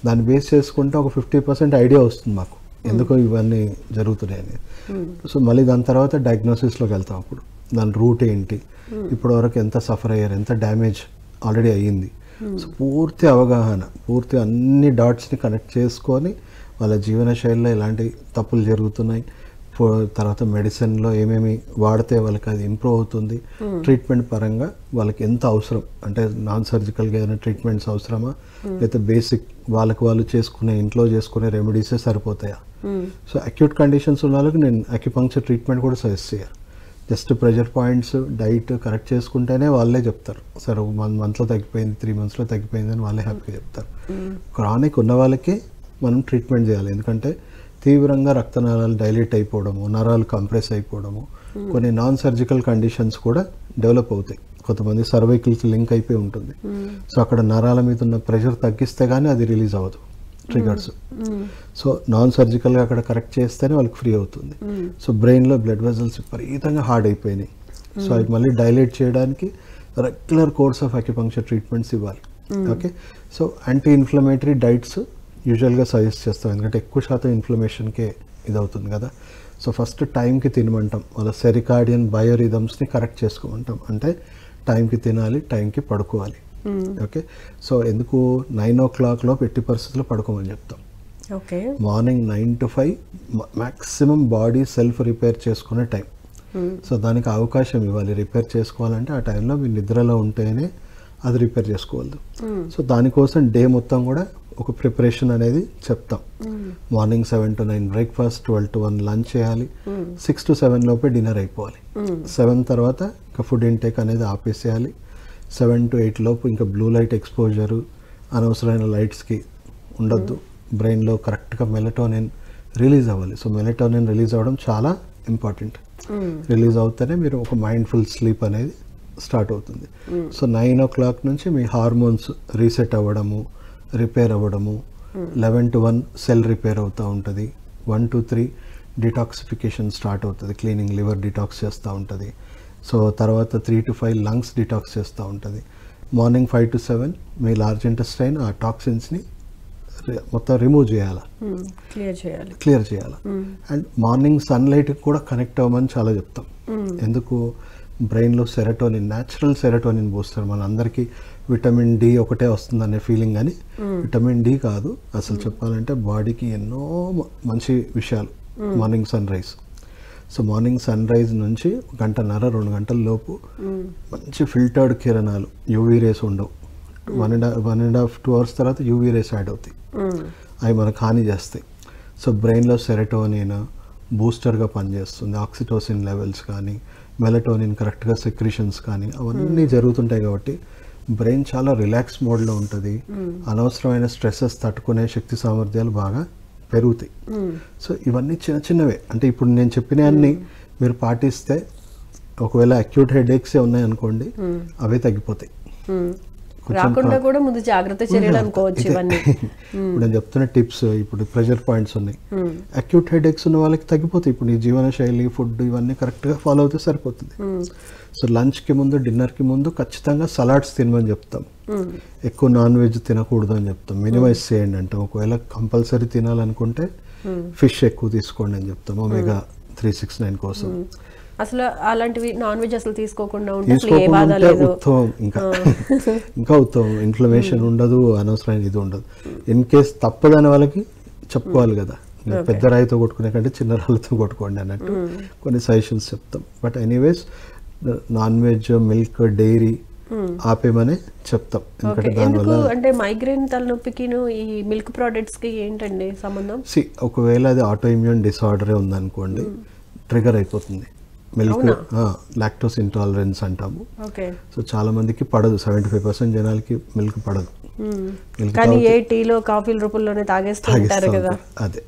దాన్ని బేస్ చేసుకుంటే ఒక 50% ఐడియా వస్తుంది మాకు ఎందుకో ఇవన్నీ జరుగుతున్నాయని. సో మళ్ళీ దాని తర్వాత డయాగ్నోసిస్లోకి వెళ్తాం. అప్పుడు దాని రూట్ ఏంటి, ఇప్పటివరకు ఎంత సఫర్ అయ్యారు, ఎంత డ్యామేజ్ ఆల్రెడీ అయ్యింది. సో పూర్తి అవగాహన, పూర్తి అన్ని డాట్స్ని కనెక్ట్ చేసుకొని వాళ్ళ జీవన శైలిలో ఎలాంటి తప్పులు జరుగుతున్నాయి, తర్వాత మెడిసిన్లో ఏమేమి వాడితే వాళ్ళకి అది ఇంప్రూవ్ అవుతుంది, ట్రీట్మెంట్ పరంగా వాళ్ళకి ఎంత అవసరం, అంటే నాన్ సర్జికల్గా ఏదైనా ట్రీట్మెంట్స్ అవసరమా, లేకపోతే బేసిక్ వాళ్ళకి వాళ్ళు చేసుకునే ఇంట్లో చేసుకునే రెమెడీసే సరిపోతాయా. సో అక్యూట్ కండిషన్స్ ఉన్న వాళ్ళకి నేను అక్యుపంక్చర్ ట్రీట్మెంట్ కూడా సజెస్ట్ చేయాలి. Just pressure points, diet correct చేసుకుంటేనే వాళ్ళే చెప్తారు, సరే 1 monthలో తగ్గిపోయింది, 3 monthsలో తగ్గిపోయింది అని వాళ్ళే హ్యాపీగా చెప్తారు. క్రానిక్ ఉన్న వాళ్ళకే మనం ట్రీట్మెంట్ చేయాలి. ఎందుకంటే తీవ్రంగా రక్తనాళాలు డైలేట్ అయిపోవడము, నరాలు కంప్రెస్ అయిపోవడము, కొన్ని నాన్ సర్జికల్ కండిషన్స్ కూడా డెవలప్ అవుతాయి. కొంతమంది సర్వైకల్కి లింక్ అయిపోయి ఉంటుంది. సో అక్కడ నరాల మీద ఉన్న ప్రెషర్ తగ్గిస్తే కానీ అది రిలీజ్ అవ్వదు ట్రిగర్స్. సో నాన్ సర్జికల్గా అక్కడ కరెక్ట్ చేస్తేనే వాళ్ళకి ఫ్రీ అవుతుంది. సో బ్రెయిన్లో బ్లడ్ వెజల్స్ విపరీతంగా హార్డ్ అయిపోయినాయి. సో అవి మళ్ళీ డైలేట్ చేయడానికి regular course of acupuncture treatments ఇవ్వాలి. Okay, so anti inflammatory diets యూజువల్గా సజెస్ట్ చేస్తాం, ఎందుకంటే ఎక్కువ శాతం ఇన్ఫ్లమేషన్కే ఇది అవుతుంది కదా. సో ఫస్ట్ టైంకి తినమంటాం, వాళ్ళ సెరికార్డియన్ బయోరిథమ్స్ని కరెక్ట్ చేసుకోమంటాం. అంటే టైంకి తినాలి, టైంకి పడుకోవాలి. ఓకే, సో ఎందుకు 9 o'clock ఎట్టి పరిస్థితుల్లో పడుకోమని చెప్తాం. Okay, morning 9 to 5 maximum body self repair చేసుకునే టైం. సో దానికి అవకాశం ఇవ్వాలి. రిపేర్ చేసుకోవాలంటే ఆ టైంలో మీరు నిద్రలో ఉంటేనే అది రిపేర్ చేసుకోవద్దు. సో దానికోసం డే మొత్తం కూడా ఒక ప్రిపరేషన్ అనేది చెప్తాం. Morning 7 to 9 breakfast, 12 to 1 lunch చేయాలి, 6 to 7 లోపే డిన్నర్ అయిపోవాలి. 7 తర్వాత ఇంకా ఫుడ్ ఇంటేక్ అనేది ఆపేసేయాలి. 7 to 8 లోపు ఇంకా బ్లూ లైట్ ఎక్స్పోజరు, అనవసరమైన లైట్స్కి ఉండొద్దు. బ్రెయిన్లో కరెక్ట్గా మెలటోనిన్ రిలీజ్ అవ్వాలి. సో మెలటోనిన్ రిలీజ్ అవ్వడం చాలా ఇంపార్టెంట్. రిలీజ్ అవుతేనే మీరు ఒక మైండ్ఫుల్ స్లీప్ అనేది స్టార్ట్ అవుతుంది. సో 9 o'clock నుంచి మీ హార్మోన్స్ రీసెట్ అవ్వడము, రిపేర్ అవ్వడము. 11 to 1 సెల్ రిపేర్ అవుతూ ఉంటుంది. 1 to 3 డిటాక్సిఫికేషన్ స్టార్ట్ అవుతుంది, క్లీనింగ్ లివర్ డిటాక్స్ చేస్తూ ఉంటుంది. సో తర్వాత 3 to 5 లంగ్స్ డిటాక్స్ చేస్తూ ఉంటుంది. Morning 5 to 7 me large intestine ఆ టాక్సిన్స్ని మొత్తం రిమూవ్ చేయాలి, క్లియర్ చేయాలి. అండ్ మార్నింగ్ సన్లైట్కి కూడా కనెక్ట్ అవ్వమని చాలా చెప్తాం. ఎందుకు, బ్రెయిన్లో సెరటోనిన్, న్యాచురల్ సెరటోనిన్ పోస్తారు. మనందరికీ విటమిన్ డి ఒకటే వస్తుందనే ఫీలింగ్, కానీ విటమిన్ డి కాదు అసలు చెప్పాలంటే. బాడీకి ఎన్నో మంచి విషయాలు morning sunrise. So morning sunrise నుంచి 1.5 2 గంటల లోపు మంచి ఫిల్టర్డ్ కిరణాలు, యూవీ రేస్ ఉండవు. 1.5 2 hours తర్వాత యూవీ రేస్ యాడ్ అవుతాయి, అవి మనకు హాని చేస్తాయి. సో బ్రెయిన్లో సెరటోనిన్ బూస్టర్గా పనిచేస్తుంది. ఆక్సిటోసిన్ లెవెల్స్ కానీ, మెలటోనిన్ కరెక్ట్గా సెక్రిషన్స్ కానీ అవన్నీ జరుగుతుంటాయి. కాబట్టి బ్రెయిన్ చాలా రిలాక్స్ మోడ్లో ఉంటుంది. అనవసరమైన స్ట్రెస్సెస్ తట్టుకునే శక్తి సామర్థ్యాలు బాగా పెరుగుతాయి. సో ఇవన్నీ చిన్న చిన్నవే. అంటే ఇప్పుడు నేను చెప్పిన అన్ని మీరు పాటిస్తే, ఒకవేళ అక్యూట్ హెడేక్సే ఉన్నాయనుకోండి, అవే తగ్గిపోతాయి. రాకుండా కూడా ముందు జాగ్రత్త చర్యలు అనుకోవచ్చు ఇవన్నీ. ఇప్పుడు నేను చెప్తున్న టిప్స్, ఇప్పుడు ప్రెషర్ పాయింట్స్ ఉన్నాయి. అక్యూట్ హెడేక్స్ ఉన్న వాళ్ళకి తగ్గిపోతాయి. ఇప్పుడు ఈ జీవన శైలి, ఫుడ్ ఇవన్నీ కరెక్ట్గా ఫాలో అవుతే సరిపోతుంది. సో లంచ్కి ముందు, డిన్నర్కి ముందు ఖచ్చితంగా సలాడ్స్ తినమని చెప్తాం. ఎక్కువ నాన్ వెజ్ తినకూడదు అని చెప్తాం. మినిమైజ్ చేయండి అంటాం. ఒకవేళ కంపల్సరీ తినాలనుకుంటే ఫిష్ ఎక్కువ తీసుకోండి అని చెప్తాం, ఒమేగా 369 కోసం. అసలు అలాంటివి నాన్ వెజ్ అసలు తీసుకోకుండా ఉంటే ఉత్తమం. ఇంకా ఉత్తమం. ఇన్ఫ్లమేషన్ ఉండదు, అనవసరమైన ఇది ఉండదు. ఇన్ కేస్ తప్పదని వాళ్ళకి చెప్పుకోవాలి కదా, పెద్ద రాయితో కొట్టుకునే కంటే చిన్న రాళ్ళతో కొట్టుకోండి అన్నట్టు కొన్ని సజెషన్స్ చెప్తాం. But anyways non veg, milk, dairy ఆపేమని చెప్తాం. ఎందుకంటే దానివల్ల అంటే మైగ్రేన్ తలనొప్పికి ఈ మిల్క్ ప్రోడక్ట్స్ కి ఏంటండి సంబంధం? ఒకవేళ అది ఆటో ఇమ్యూన్ డిసార్డరే ఉందనుకోండి, ట్రిగర్ అయిపోతుంది. మిల్క్ లాక్టోస్ ఇంటాలరెన్స్ అంటాము. సో చాలా మందికి పడదు, 75% జనాలకి మిల్క్ పడదు. కానీ ఏ టీలో, కాఫీల రూపంలోనే తాగేస్తుంటారు కదా. అదే.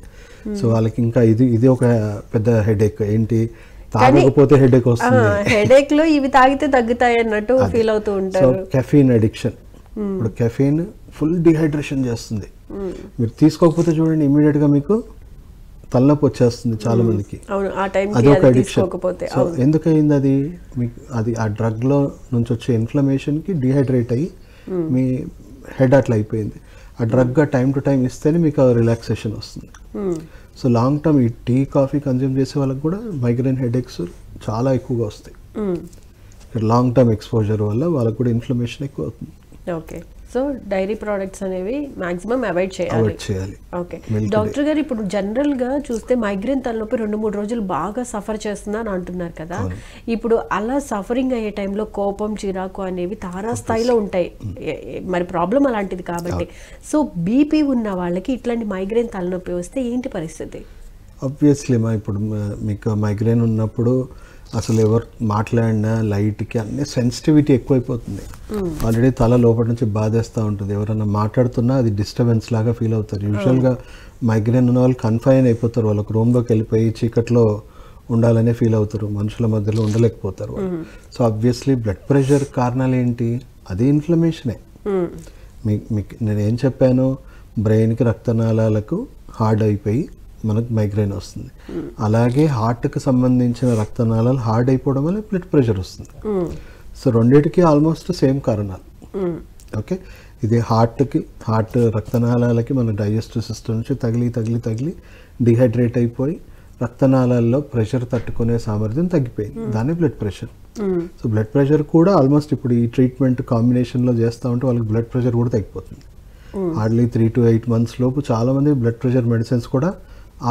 సో వాళ్ళకి ఇంకా ఇది ఒక పెద్ద హెడేక్. ఏంటి, తాగకపోతే హెడేక్ వస్తుంది. హెడేక్ లో ఇవి తాగితే తగ్గుతాయి అన్నట్టు ఫీల్ అవుతూ సో ఉంటారు. కెఫీన్ అడిక్షన్, ఇప్పుడు కెఫీన్ ఫుల్ డిహైడ్రేషన్ చేస్తుంది. మీరు తీసుకోకపోతే చూడండి ఇమీడియట్ గా మీకు తలనొప్పి వచ్చేస్తుంది చాలా మందికి. అవును, ఆ టైంకి అదొక అది అడిక్షన్. తీసుకోకపోతే. సో ఎందుకయింది అది మీకు, అది ఆ డ్రగ్ లో నుంచి వచ్చే ఇన్ఫ్లమేషన్ కి డిహైడ్రేట్ అయ్యి మీ హెడ్ అట్లా అయిపోయింది. ఆ డ్రగ్ టైం టు టైం ఇస్తేనే మీకు రిలాక్సేషన్ వస్తుంది. సో లాంగ్ టర్మ్ ఈ టీ కాఫీ కన్జ్యూమ్ చేసే వాళ్ళకి కూడా మైగ్రేన్ హెడేక్స్ చాలా ఎక్కువగా వస్తాయి. లాంగ్ టర్మ్ ఎక్స్పోజర్ వల్ల వాళ్ళకి కూడా ఇన్ఫ్లమేషన్ ఎక్కువ అవుతుంది. ఓకే, సో డైరీ ప్రోడక్ట్స్ అనేవి మాక్సిమం అవాయిడ్ చేయాలి. ఓకే డాక్టర్ గారు, ఇప్పుడు జనరల్ గా చూస్తే మైగ్రేన్ తలనొప్పి 2-3 రోజులు బాగా సఫర్ చేస్తుందా అని అంటున్నారు కదా. ఇప్పుడు అలా సఫరింగ్ అయ్యే టైంలో కోపం, చిరాకు అనేవి తారాస్థాయిలో ఉంటాయి. మరి ప్రాబ్లం అలాంటిది కాబట్టి, సో బీపీ ఉన్న వాళ్ళకి ఇట్లాంటి మైగ్రేన్ తలనొప్పి వస్తే ఏంటి పరిస్థితి? ఆబ్వియస్లీ ఇప్పుడు మీకు మైగ్రేన్ ఉన్నప్పుడు అసలు ఎవరు మాట్లాడినా లైట్కి అన్ని సెన్సిటివిటీ ఎక్కువైపోతుంది. ఆల్రెడీ తల లోపల నుంచి బాధేస్తూ ఉంటుంది. ఎవరైనా మాట్లాడుతున్నా అది డిస్టర్బెన్స్ లాగా ఫీల్ అవుతారు. యూజువల్గా మైగ్రేన్ ఉన్న వాళ్ళు కన్ఫైన్ అయిపోతారు. వాళ్ళకి రూమ్లోకి వెళ్ళిపోయి చీకట్లో ఉండాలనే ఫీల్ అవుతారు. మనుషుల మధ్యలో ఉండలేకపోతారు. సో ఆబ్వియస్లీ బ్లడ్ ప్రెషర్ కారణాలు ఏంటి? అది ఇన్ఫ్లమేషనే. మీకు నేను ఏం చెప్పాను, బ్రెయిన్కి రక్తనాళాలకు హార్డ్ అయిపోయి మనకు మైగ్రేన్ వస్తుంది. అలాగే హార్ట్కి సంబంధించిన రక్తనాళాలు హార్డ్ అయిపోవడం వల్ల బ్లడ్ ప్రెషర్ వస్తుంది. సో రెండింటికి ఆల్మోస్ట్ సేమ్ కారణాలు. ఓకే, ఇది హార్ట్ రక్తనాళాలకి మన డైజెస్టివ్ సిస్టమ్ నుంచి తగిలి డిహైడ్రేట్ అయిపోయి రక్తనాళాల్లో ప్రెషర్ తట్టుకునే సామర్థ్యం తగ్గిపోయింది. దాన్ని blood pressure. So blood pressure కూడా ఆల్మోస్ట్ ఇప్పుడు ఈ ట్రీట్మెంట్ కాంబినేషన్లో చేస్తూ ఉంటే వాళ్ళకి బ్లడ్ ప్రెషర్ కూడా తగ్గిపోతుంది. హార్డ్లీ 3 to 8 months లోపు చాలామంది బ్లడ్ ప్రెషర్ మెడిసిన్స్ కూడా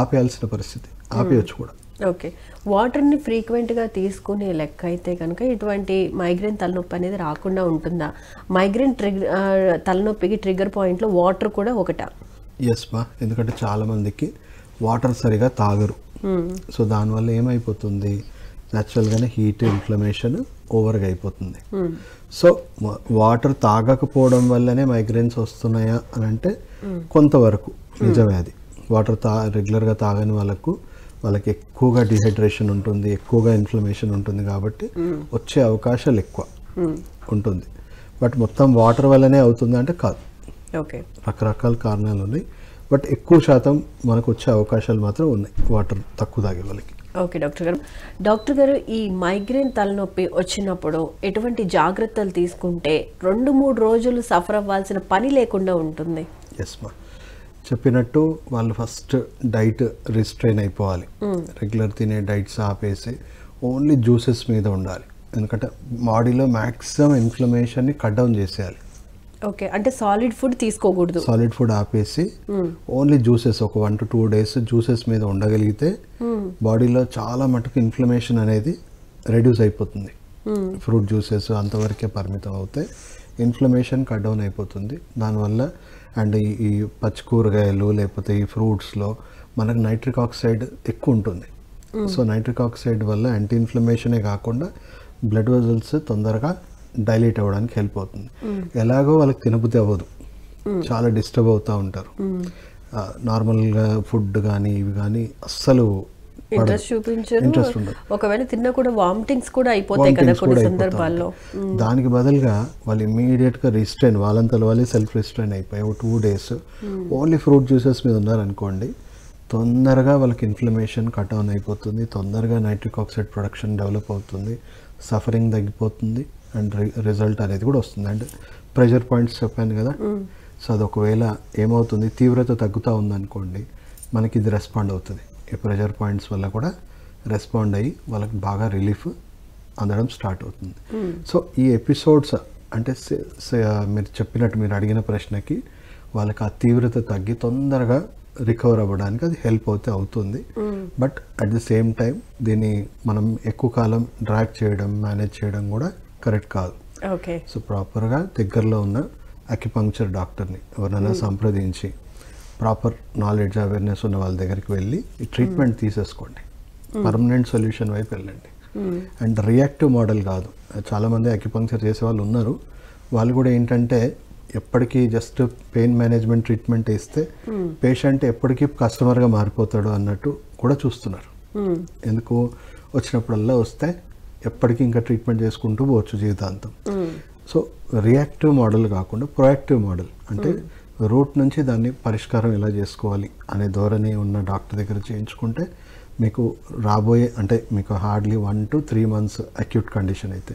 ఆపేయాల్సిన పరిస్థితి, ఆపేయచ్చు కూడా. ఓకే, వాటర్ని ఫ్రీక్వెంట్గా తీసుకునే లెక్క అయితే కనుక ఇటువంటి మైగ్రేన్ తలనొప్పి అనేది రాకుండా ఉంటుందా? మైగ్రేన్ తలనొప్పికి ట్రిగర్ పాయింట్లో వాటర్ కూడా ఒకటా? ఎస్ మా, ఎందుకంటే చాలామందికి వాటర్ సరిగా తాగరు. సో దానివల్ల ఏమైపోతుంది, న్యాచురల్గానే హీట్, ఇన్ఫ్లమేషన్ ఓవర్గా అయిపోతుంది. సో వాటర్ తాగకపోవడం వల్లనే మైగ్రేన్స్ వస్తున్నాయా అని అంటే కొంతవరకు నిజమే అది. వాటర్ రెగ్యులర్గా తాగని వాళ్ళకి ఎక్కువగా డిహైడ్రేషన్ ఉంటుంది, ఎక్కువగా ఇన్ఫ్లమేషన్ ఉంటుంది కాబట్టి వచ్చే అవకాశాలు ఎక్కువ ఉంటుంది. బట్ మొత్తం వాటర్ వల్లనే అవుతుంది అంటే కాదు. ఓకే, రకరకాల కారణాలు ఉన్నాయి. బట్ ఎక్కువ శాతం మనకు వచ్చే అవకాశాలు మాత్రం ఉన్నాయి వాటర్ తక్కువ తాగే వాళ్ళకి. ఓకే డాక్టర్ గారు, ఈ మైగ్రేన్ తలనొప్పి వచ్చినప్పుడు ఎటువంటి జాగ్రత్తలు తీసుకుంటే 2-3 రోజులు సఫర్ అవ్వాల్సిన పని లేకుండా ఉంటుంది? ఎస్ మా, చెప్పినట్టు వాళ్ళు ఫస్ట్ డైట్ రిస్ట్రైన్ అయిపోవాలి. రెగ్యులర్ తినే డైట్స్ ఆపేసి ఓన్లీ జ్యూసెస్ మీద ఉండాలి. ఎందుకంటే బాడీలో మ్యాక్సిమం ఇన్ఫ్లమేషన్ని కట్ డౌన్ చేసేయాలి. ఓకే, అంటే సాలిడ్ ఫుడ్ తీసుకోకూడదు. సాలిడ్ ఫుడ్ ఆపేసి ఓన్లీ జ్యూసెస్ ఒక 1 to 2 days జ్యూసెస్ మీద ఉండగలిగితే బాడీలో చాలా మటుకు ఇన్ఫ్లమేషన్ అనేది రెడ్యూస్ అయిపోతుంది. ఫ్రూట్ జ్యూసెస్ అంతవరకే పరిమితం అవుతాయి, ఇన్ఫ్లమేషన్ కట్ డౌన్ అయిపోతుంది. దానివల్ల అండ్ ఈ పచ్చి కూరగాయలు లేకపోతే ఈ ఫ్రూట్స్లో మనకు నైట్రిక్ ఆక్సైడ్ ఎక్కువ ఉంటుంది. సో నైట్రిక్ ఆక్సైడ్ వల్ల యాంటీ ఇన్ఫ్లమేషనే కాకుండా బ్లడ్ వెజల్స్ తొందరగా డైలేట్ అవ్వడానికి హెల్ప్ అవుతుంది. ఎలాగో వాళ్ళకి తినబుద్ధి అవ్వదు, చాలా డిస్టర్బ్ అవుతూ ఉంటారు. నార్మల్గా ఫుడ్ కానీ ఇవి కానీ అస్సలు ఇంట్రెస్ట్ చూపించరు. ఒకవేళ తిన్నా కూడా వామిటింగ్స్ కూడా అయిపోతాయి కదా కొన్ని సందర్భాల్లో. దానికి బదులుగా వాళ్ళు ఇమీడియట్గా రిస్ట్రైన్, వాళ్ళంతలో వాళ్ళే సెల్ఫ్ రిస్ట్రైన్ అయిపోయి 2 days ఓన్లీ ఫ్రూట్ జ్యూసెస్ మీద ఉన్నారనుకోండి, తొందరగా వాళ్ళకి ఇన్ఫ్లమేషన్ కట్ డౌన్ అయిపోతుంది, తొందరగా నైట్రిక్ ఆక్సైడ్ ప్రొడక్షన్ డెవలప్ అవుతుంది, సఫరింగ్ తగ్గిపోతుంది అండ్ రిజల్ట్ అనేది కూడా వస్తుంది. అండ్ ప్రెషర్ పాయింట్స్ చెప్పాను కదా, సో అది ఒకవేళ ఏమవుతుంది, తీవ్రత తగ్గుతూ ఉందనుకోండి, మనకి ఇది రెస్పాండ్ అవుతుంది. ఈ ప్రెషర్ పాయింట్స్ వల్ల కూడా రెస్పాండ్ అయ్యి వాళ్ళకి బాగా రిలీఫ్ అందడం స్టార్ట్ అవుతుంది. సో ఈ ఎపిసోడ్స్ అంటే మీరు చెప్పినట్టు, మీరు అడిగిన ప్రశ్నకి వాళ్ళకి ఆ తీవ్రత తగ్గి తొందరగా రికవర్ అవ్వడానికి అది హెల్ప్ అవుతుంది. But at the same time దీన్ని మనం ఎక్కువ కాలం డ్రాగ్ చేయడం, మేనేజ్ చేయడం కూడా కరెక్ట్ కాదు. ఓకే, సో ప్రాపర్గా దగ్గరలో ఉన్న అక్యుపంక్చర్ డాక్టర్ని ఎవరైనా సంప్రదించి ప్రాపర్ నాలెడ్జ్, అవేర్నెస్ ఉన్న వాళ్ళ దగ్గరికి వెళ్ళి ఈ ట్రీట్మెంట్ తీసేసుకోండి. పర్మనెంట్ సొల్యూషన్ వైపు వెళ్ళండి. అండ్ రియాక్టివ్ మోడల్ కాదు. చాలామంది అక్యుపంక్చర్ చేసే వాళ్ళు ఉన్నారు, వాళ్ళు కూడా ఏంటంటే ఎప్పటికీ జస్ట్ పెయిన్ మేనేజ్మెంట్ ట్రీట్మెంట్ ఇస్తే పేషెంట్ ఎప్పటికీ కస్టమర్గా మారిపోతాడు అన్నట్టు కూడా చూస్తున్నారు. ఎందుకు వచ్చినప్పుడల్లా వస్తే ఎప్పటికీ ఇంకా ట్రీట్మెంట్ చేసుకుంటూ పోవచ్చు జీవితాంతం. సో రియాక్టివ్ మోడల్ కాకుండా ప్రొయాక్టివ్ మోడల్, అంటే రూట్ నుంచి దాన్ని పరిష్కారం ఎలా చేసుకోవాలి అనే ధోరణి ఉన్న డాక్టర్ దగ్గర చేయించుకుంటే మీకు రాబోయే, అంటే మీకు hardly 1 to 3 months acute condition అయితే,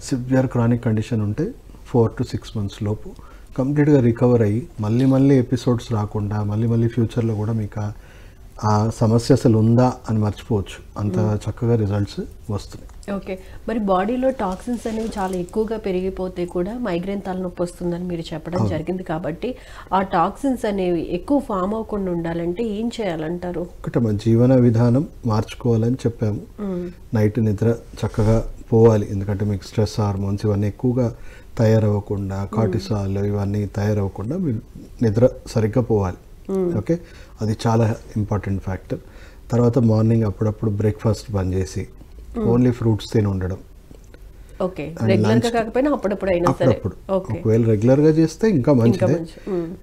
సివియర్ క్రానిక్ కండిషన్ ఉంటే 4 to 6 months లోపు కంప్లీట్గా రికవర్ అయ్యి మళ్ళీ ఎపిసోడ్స్ రాకుండా మళ్ళీ ఫ్యూచర్లో కూడా మీకు ఆ సమస్య అసలు ఉందా అని మర్చిపోవచ్చు, అంత చక్కగా రిజల్ట్స్ వస్తున్నాయి. ఓకే, మరి బాడీలో టాక్సిన్స్ అనేవి చాలా ఎక్కువగా పెరిగిపోతే కూడా మైగ్రేన్ తలనొప్పి వస్తుందని మీరు చెప్పడం జరిగింది. కాబట్టి ఆ టాక్సిన్స్ అనేవి ఎక్కువ ఫామ్ అవ్వకుండా ఉండాలంటే ఏం చేయాలంటారు? ఒకటి మన జీవన విధానం మార్చుకోవాలని చెప్పాము. నైట్ నిద్ర చక్కగా పోవాలి, ఎందుకంటే మీకు స్ట్రెస్ హార్మోన్స్ ఇవన్నీ ఎక్కువగా తయారవ్వకుండా, కార్టిసాల్ ఇవన్నీ తయారవ్వకుండా మీరు నిద్ర సరిగ్గా పోవాలి. ఓకే, అది చాలా ఇంపార్టెంట్ ఫ్యాక్టర్. తర్వాత మార్నింగ్ అప్పుడప్పుడు బ్రేక్ఫాస్ట్ బంద్ చేసి ఓన్లీ ఫ్రూట్స్ తిని ఉండడం. ఓకే, రెగ్యులర్గా కాకపోయినా అప్పుడప్పుడు అయినా సరే. ఒకవేళ రెగ్యులర్గా చేస్తే ఇంకా మంచిదే,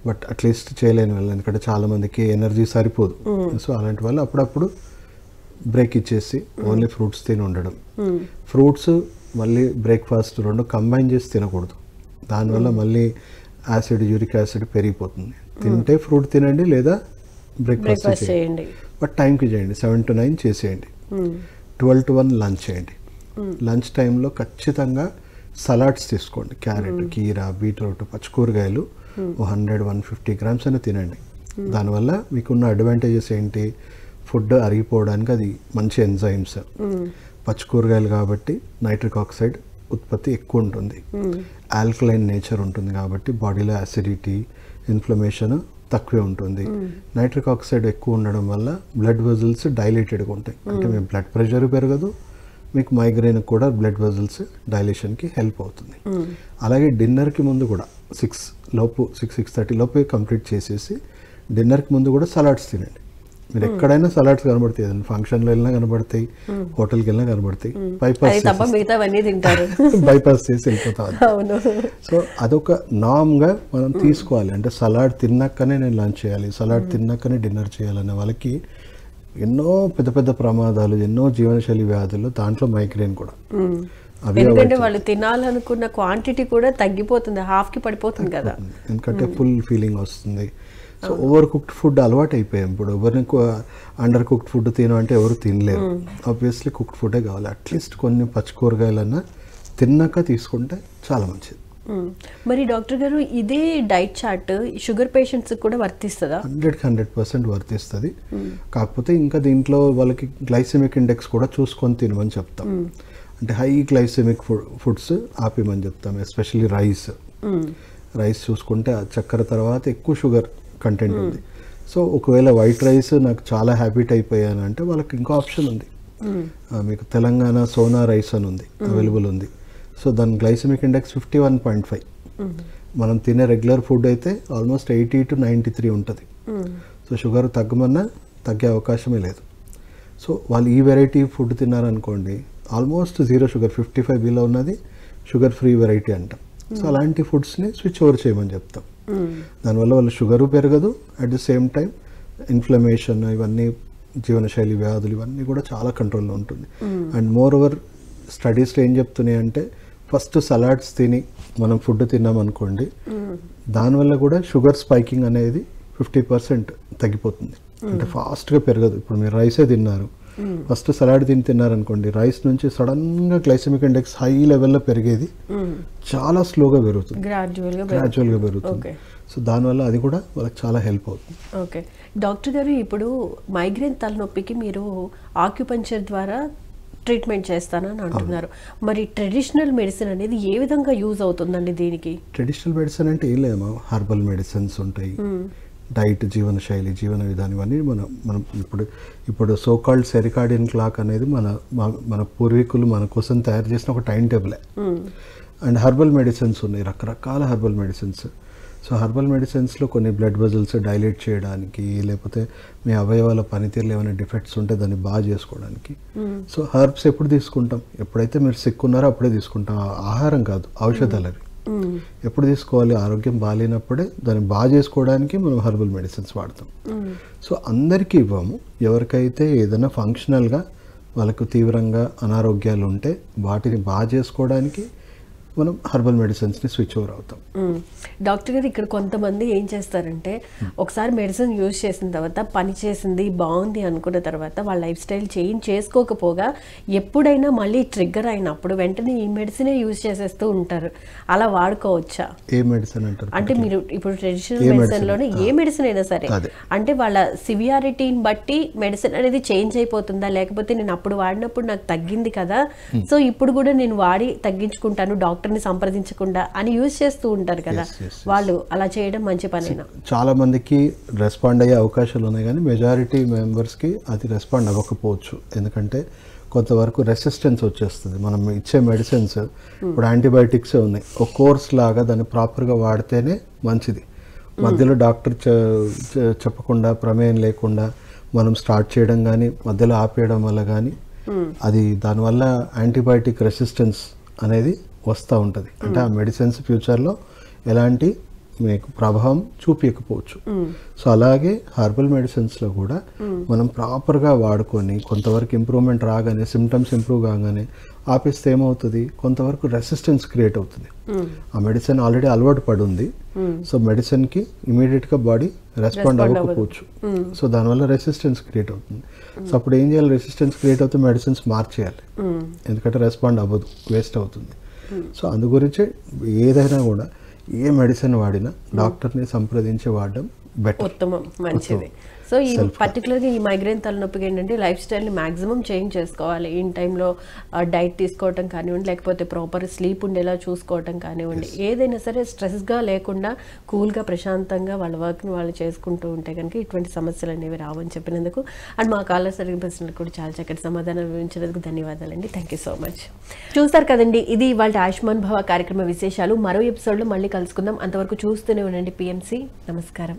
బట్ అట్లీస్ట్ చేయలేని వాళ్ళు, ఎందుకంటే చాలా మందికి ఎనర్జీ సరిపోదు. సో అలాంటి వాళ్ళు అప్పుడప్పుడు బ్రేక్ ఇచ్చేసి ఓన్లీ ఫ్రూట్స్ తిని ఉండడం. ఫ్రూట్స్ మళ్ళీ బ్రేక్ఫాస్ట్ రెండు కంబైన్ చేసి తినకూడదు, దానివల్ల మళ్ళీ యాసిడ్, యూరిక్ యాసిడ్ పెరిగిపోతుంది. తింటే ఫ్రూట్ తినండి లేదా బ్రేక్ఫాస్ట్ చేయండి, బట్ టైంకి చేయండి. 7 to 9 చేసేయండి. 12 to 1 లంచ్ చేయండి. లంచ్ టైంలో ఖచ్చితంగా సలాడ్స్ తీసుకోండి. క్యారెట్, కీరా, బీట్రూట్, పచ్చికూరగాయలు 100-150 grams అయినా తినండి. దానివల్ల మీకున్న అడ్వాంటేజెస్ ఏంటి? ఫుడ్ అరిగిపోవడానికి అది మంచి ఎంజైమ్స్. పచ్చికూరగాయలు కాబట్టి నైట్రిక్ ఆక్సైడ్ ఉత్పత్తి ఎక్కువ ఉంటుంది. ఆల్కలైన్ నేచర్ ఉంటుంది కాబట్టి బాడీలో యాసిడిటీ, ఇన్ఫ్లమేషన్ తక్కువే ఉంటుంది. నైట్రిక్ ఆక్సైడ్ ఎక్కువ ఉండడం వల్ల బ్లడ్ వెజల్స్ డైలేటెడ్గా ఉంటాయి, అంటే మీ బ్లడ్ ప్రెషర్ పెరగదు, మీకు మైగ్రేన్ కూడా బ్లడ్ వెజల్స్ డైలేషన్కి హెల్ప్ అవుతుంది. అలాగే డిన్నర్కి ముందు కూడా 6-6:30 లోపే కంప్లీట్ చేసేసి డిన్నర్కి ముందు కూడా సలాడ్స్ తినండి. మీరు ఎక్కడైనా సలాడ్స్ కనబడతాయి, ఫంక్షన్లో వెళ్ళినా కనబడతాయి, హోటల్కి వెళ్ళినా కనబడతాయి. బైపాస్ చేసి వెళ్ళిపోతాం. సో అదొక నామ్గా మనం తీసుకోవాలి. అంటే సలాడ్ తిన్నాకనే నేను లంచ్ చేయాలి, సలాడ్ తిన్నాకనే డిన్నర్ చేయాలనే వాళ్ళకి ఎన్నో పెద్ద ప్రమాదాలు, ఎన్నో జీవనశైలి వ్యాధులు, దాంట్లో మైగ్రేన్ కూడా. ఎందుకంటే వాళ్ళు తినాలనుకున్న క్వాంటిటీ కూడా తగ్గిపోతుంది, హాఫ్కి పడిపోతుంది కదా, ఎందుకంటే ఫుల్ ఫీలింగ్ వస్తుంది. సో ఓవర్ కుక్డ్ ఫుడ్ అలవాటు అయిపోయాం. ఇప్పుడు ఎవరిని అండర్ కుక్డ్ ఫుడ్ తినమంటే ఎవరు తినలేరు. ఆబ్వియస్లీ కుక్డ్ ఫుడే కావాలి. అట్లీస్ట్ కొన్ని పచ్చికూరగాయలన్నా తిన్నాక తీసుకుంటే చాలా మంచిది. మరి డాక్టర్ గారు, ఇదే డైట్ చార్ట్ షుగర్ పేషెంట్స్ కూడా వర్తిస్తుందా? 100% వర్తిస్తుంది. కాకపోతే ఇంకా దీంట్లో వాళ్ళకి గ్లైసెమిక్ ఇండెక్స్ కూడా చూసుకొని తినమని చెప్తాం. అంటే హై గ్లైసెమిక్ ఫుడ్స్ ఆపేమని చెప్తాం. ఎస్పెషల్లీ రైస్ చూసుకుంటే ఆ చక్కెర తర్వాత ఎక్కువ షుగర్ కంటెంట్ ఉంది. సో ఒకవేళ వైట్ రైస్ నాకు చాలా హ్యాబిట్ అయిపోయాను అంటే వాళ్ళకి ఇంకో ఆప్షన్ ఉంది. మీకు తెలంగాణ సోనా రైస్ అని ఉంది, అవైలబుల్ ఉంది. సో దాని గ్లైసెమిక్ ఇండెక్స్ 51.5. మనం తినే రెగ్యులర్ ఫుడ్ అయితే ఆల్మోస్ట్ 80 to 93 ఉంటుంది. సో షుగర్ తగ్గమన్నా తగ్గే అవకాశమే లేదు. సో వాళ్ళు ఈ వెరైటీ ఫుడ్ తిన్నారనుకోండి, ఆల్మోస్ట్ 0 షుగర్, 55 బిలో ఉన్నది షుగర్ ఫ్రీ వెరైటీ అంటాం. సో అలాంటి ఫుడ్స్ని స్విచ్ ఓవర్ చేయమని చెప్తాం. దానివల్ల వాళ్ళు షుగరు పెరగదు, at the same time inflammation, ఇవన్నీ జీవనశైలి వ్యాధులు ఇవన్నీ కూడా చాలా కంట్రోల్లో ఉంటుంది. అండ్ మోర్ ఓవర్ స్టడీస్లో ఏం చెప్తున్నాయి అంటే, ఫస్ట్ సలాడ్స్ తిని మనం ఫుడ్ తిన్నాం అనుకోండి, దానివల్ల కూడా షుగర్ స్పైకింగ్ అనేది 50% తగ్గిపోతుంది. అంటే ఫాస్ట్గా పెరగదు. ఇప్పుడు మీరు రైసే తిన్నారు, ఫస్ట్ సలాడ్ తిన్నారనుకోండి, రైస్ నుంచి సడన్గా గ్లైసెమిక్ ఇండెక్స్ హై లెవెల్లో పెరిగేది చాలా స్లోగా పెరుగుతుంది, గ్రాడ్యువల్గా పెరుగుతుంది. సో దానివల్ల అది కూడా వాళ్ళకి చాలా హెల్ప్ అవుతుంది. ఓకే డాక్టర్ గారు, ఇప్పుడు మైగ్రేన్ తలనొప్పికి మీరు ఆక్యుపంచర్ ద్వారా ట్రీట్మెంట్ చేస్తానని అంటున్నారు. మరి ట్రెడిషనల్ మెడిసిన్ అనేది ఏ విధంగా యూజ్ అవుతుందండి దీనికి? ట్రెడిషనల్ మెడిసిన్ అంటే ఏం లేదమ్మా, హర్బల్ మెడిసిన్స్ ఉంటాయి, డైట్, జీవనశైలి, జీవన విధానం అన్నీ మనం ఇప్పుడు సోకాల్డ్ సెరికాడియన్ క్లాక్ అనేది మన పూర్వీకులు మన కోసం తయారు చేసిన ఒక టైం టేబులే. అండ్ హర్బల్ మెడిసిన్స్ ఉన్నాయి, రకరకాల హర్బల్ మెడిసిన్స్. సో హర్బల్ మెడిసిన్స్లో కొన్ని బ్లడ్ వెజల్స్ డైలేట్ చేయడానికి, లేకపోతే మీ అవయవాల పనితీరులో ఏమైనా డిఫెక్ట్స్ ఉంటే దాన్ని బాగా చేసుకోవడానికి. సో హర్బ్స్ ఎప్పుడు తీసుకుంటాం? ఎప్పుడైతే మీరు సిక్ ఉన్నారో అప్పుడే తీసుకుంటాం. ఆహారం కాదు, ఔషధాలు అవి. ఎప్పుడు తీసుకోవాలి? ఆరోగ్యం బాగాలేనప్పుడే దాన్ని బాగా చేసుకోవడానికి మనం హెర్బల్ మెడిసిన్స్ వాడతాం. సో అందరికీ ఇవ్వము. ఎవరికైతే ఏదైనా ఫంక్షనల్గా వాళ్ళకు తీవ్రంగా అనారోగ్యాలు ఉంటే వాటిని బాగా చేసుకోవడానికి మనం హెర్బల్ మెడిసిన్స్ని స్విచ్ ఓవర్ అవుతాం. డాక్టర్ గారు, ఇక్కడ కొంతమంది ఏం చేస్తారంటే ఒకసారి మెడిసిన్ యూజ్ చేసిన తర్వాత పని చేసింది బాగుంది అనుకున్న తర్వాత వాళ్ళ లైఫ్ స్టైల్ చేంజ్ చేసుకోకపోగా ఎప్పుడైనా మళ్ళీ ట్రిగ్గర్ అయినప్పుడు వెంటనే ఈ మెడిసినే యూజ్ చేసేస్తూ ఉంటారు. అలా వాడుకోవచ్చా? ఏ మెడిసిన్ అంటారు? అంటే మీరు ఇప్పుడు ట్రెడిషనల్ మెడిసిన్లోనే ఏ మెడిసిన్ అయినా సరే అంటే వాళ్ళ సివియారిటీని బట్టి మెడిసిన్ అనేది చేంజ్ అయిపోతుందా, లేకపోతే నేను అప్పుడు వాడినప్పుడు నాకు తగ్గింది కదా సో ఇప్పుడు కూడా నేను వాడి తగ్గించుకుంటాను డాక్టర్ని సంప్రదించకుండా అని యూజ్ చేస్తూ ఉంటారు కదా, వాళ్ళు అలా చేయడం మంచి పనేనా? చాలా మందికి రెస్పాండ్ అయ్యే అవకాశాలు ఉన్నాయి, కానీ మెజారిటీ మెంబర్స్కి అది రెస్పాండ్ అవ్వకపోవచ్చు. ఎందుకంటే కొంతవరకు రెసిస్టెన్స్ వచ్చేస్తుంది. మనం ఇచ్చే మెడిసిన్స్ ఇప్పుడు యాంటీబయాటిక్సే ఉన్నాయి, ఒక కోర్స్ లాగా దాన్ని ప్రాపర్గా వాడితేనే మంచిది. మధ్యలో డాక్టర్ చెప్పకుండా ప్రమేయం లేకుండా మనం స్టార్ట్ చేయడం కానీ మధ్యలో ఆపేయడం వల్ల కానీ అది దానివల్ల యాంటీబయాటిక్ రెసిస్టెన్స్ అనేది వస్తూ ఉంటుంది. అంటే ఆ మెడిసిన్స్ ఫ్యూచర్లో ఎలాంటి మీకు ప్రభావం చూపించకపోవచ్చు. సో అలాగే హెర్బల్ మెడిసిన్స్లో కూడా మనం ప్రాపర్గా వాడుకొని కొంతవరకు ఇంప్రూవ్మెంట్ రాగానే, సిమ్టమ్స్ ఇంప్రూవ్ కాగానే ఆపేస్తే ఏమవుతుంది, కొంతవరకు రెసిస్టెన్స్ క్రియేట్ అవుతుంది. ఆ మెడిసిన్ ఆల్రెడీ అలవాటు పడి ఉంది, సో మెడిసిన్కి ఇమీడియట్గా బాడీ రెస్పాండ్ అవ్వకపోవచ్చు. సో దానివల్ల రెసిస్టెన్స్ క్రియేట్ అవుతుంది. సో అప్పుడు ఏం చేయాలి? రెసిస్టెన్స్ క్రియేట్ అవుతే మెడిసిన్స్ మార్చేయాలి, ఎందుకంటే రెస్పాండ్ అవ్వదు, వేస్ట్ అవుతుంది. సో అందు గురించి ఏదైనా కూడా ఏ మెడిసిన్ వాడినా డాక్టర్ని సంప్రదించి వాడడం బెటర్, ఉత్తమం, మంచిది. సో ఈ పర్టికులర్గా ఈ మైగ్రేన్ తలనొప్పికి ఏంటంటే లైఫ్ స్టైల్ని మ్యాక్సిమం చేంజ్ చేసుకోవాలి. ఇన్ టైంలో డైట్ తీసుకోవటం కానివ్వండి, లేకపోతే ప్రాపర్ స్లీప్ ఉండేలా చూసుకోవటం కానివ్వండి, ఏదైనా సరే స్ట్రెస్గా లేకుండా కూల్గా ప్రశాంతంగా వాళ్ళ వర్క్ని వాళ్ళు చేసుకుంటూ ఉంటే కనుక ఇటువంటి సమస్యలు అనేవి రావని చెప్పినందుకు అండ్ మా కాలర్స్ అడిగిన ప్రశ్నలకు కూడా చాలా చక్కటి సమాధానం వివరించినందుకు ధన్యవాదాలండి. Thank you so much. చూస్తారు కదండి, ఇది ఇవాళ ఆయుష్మాన్ భవ కార్యక్రమ విశేషాలు. మరో ఎపిసోడ్లో మళ్ళీ కలుసుకుందాం. అంతవరకు చూస్తూనే ఉండండి PMC. నమస్కారం.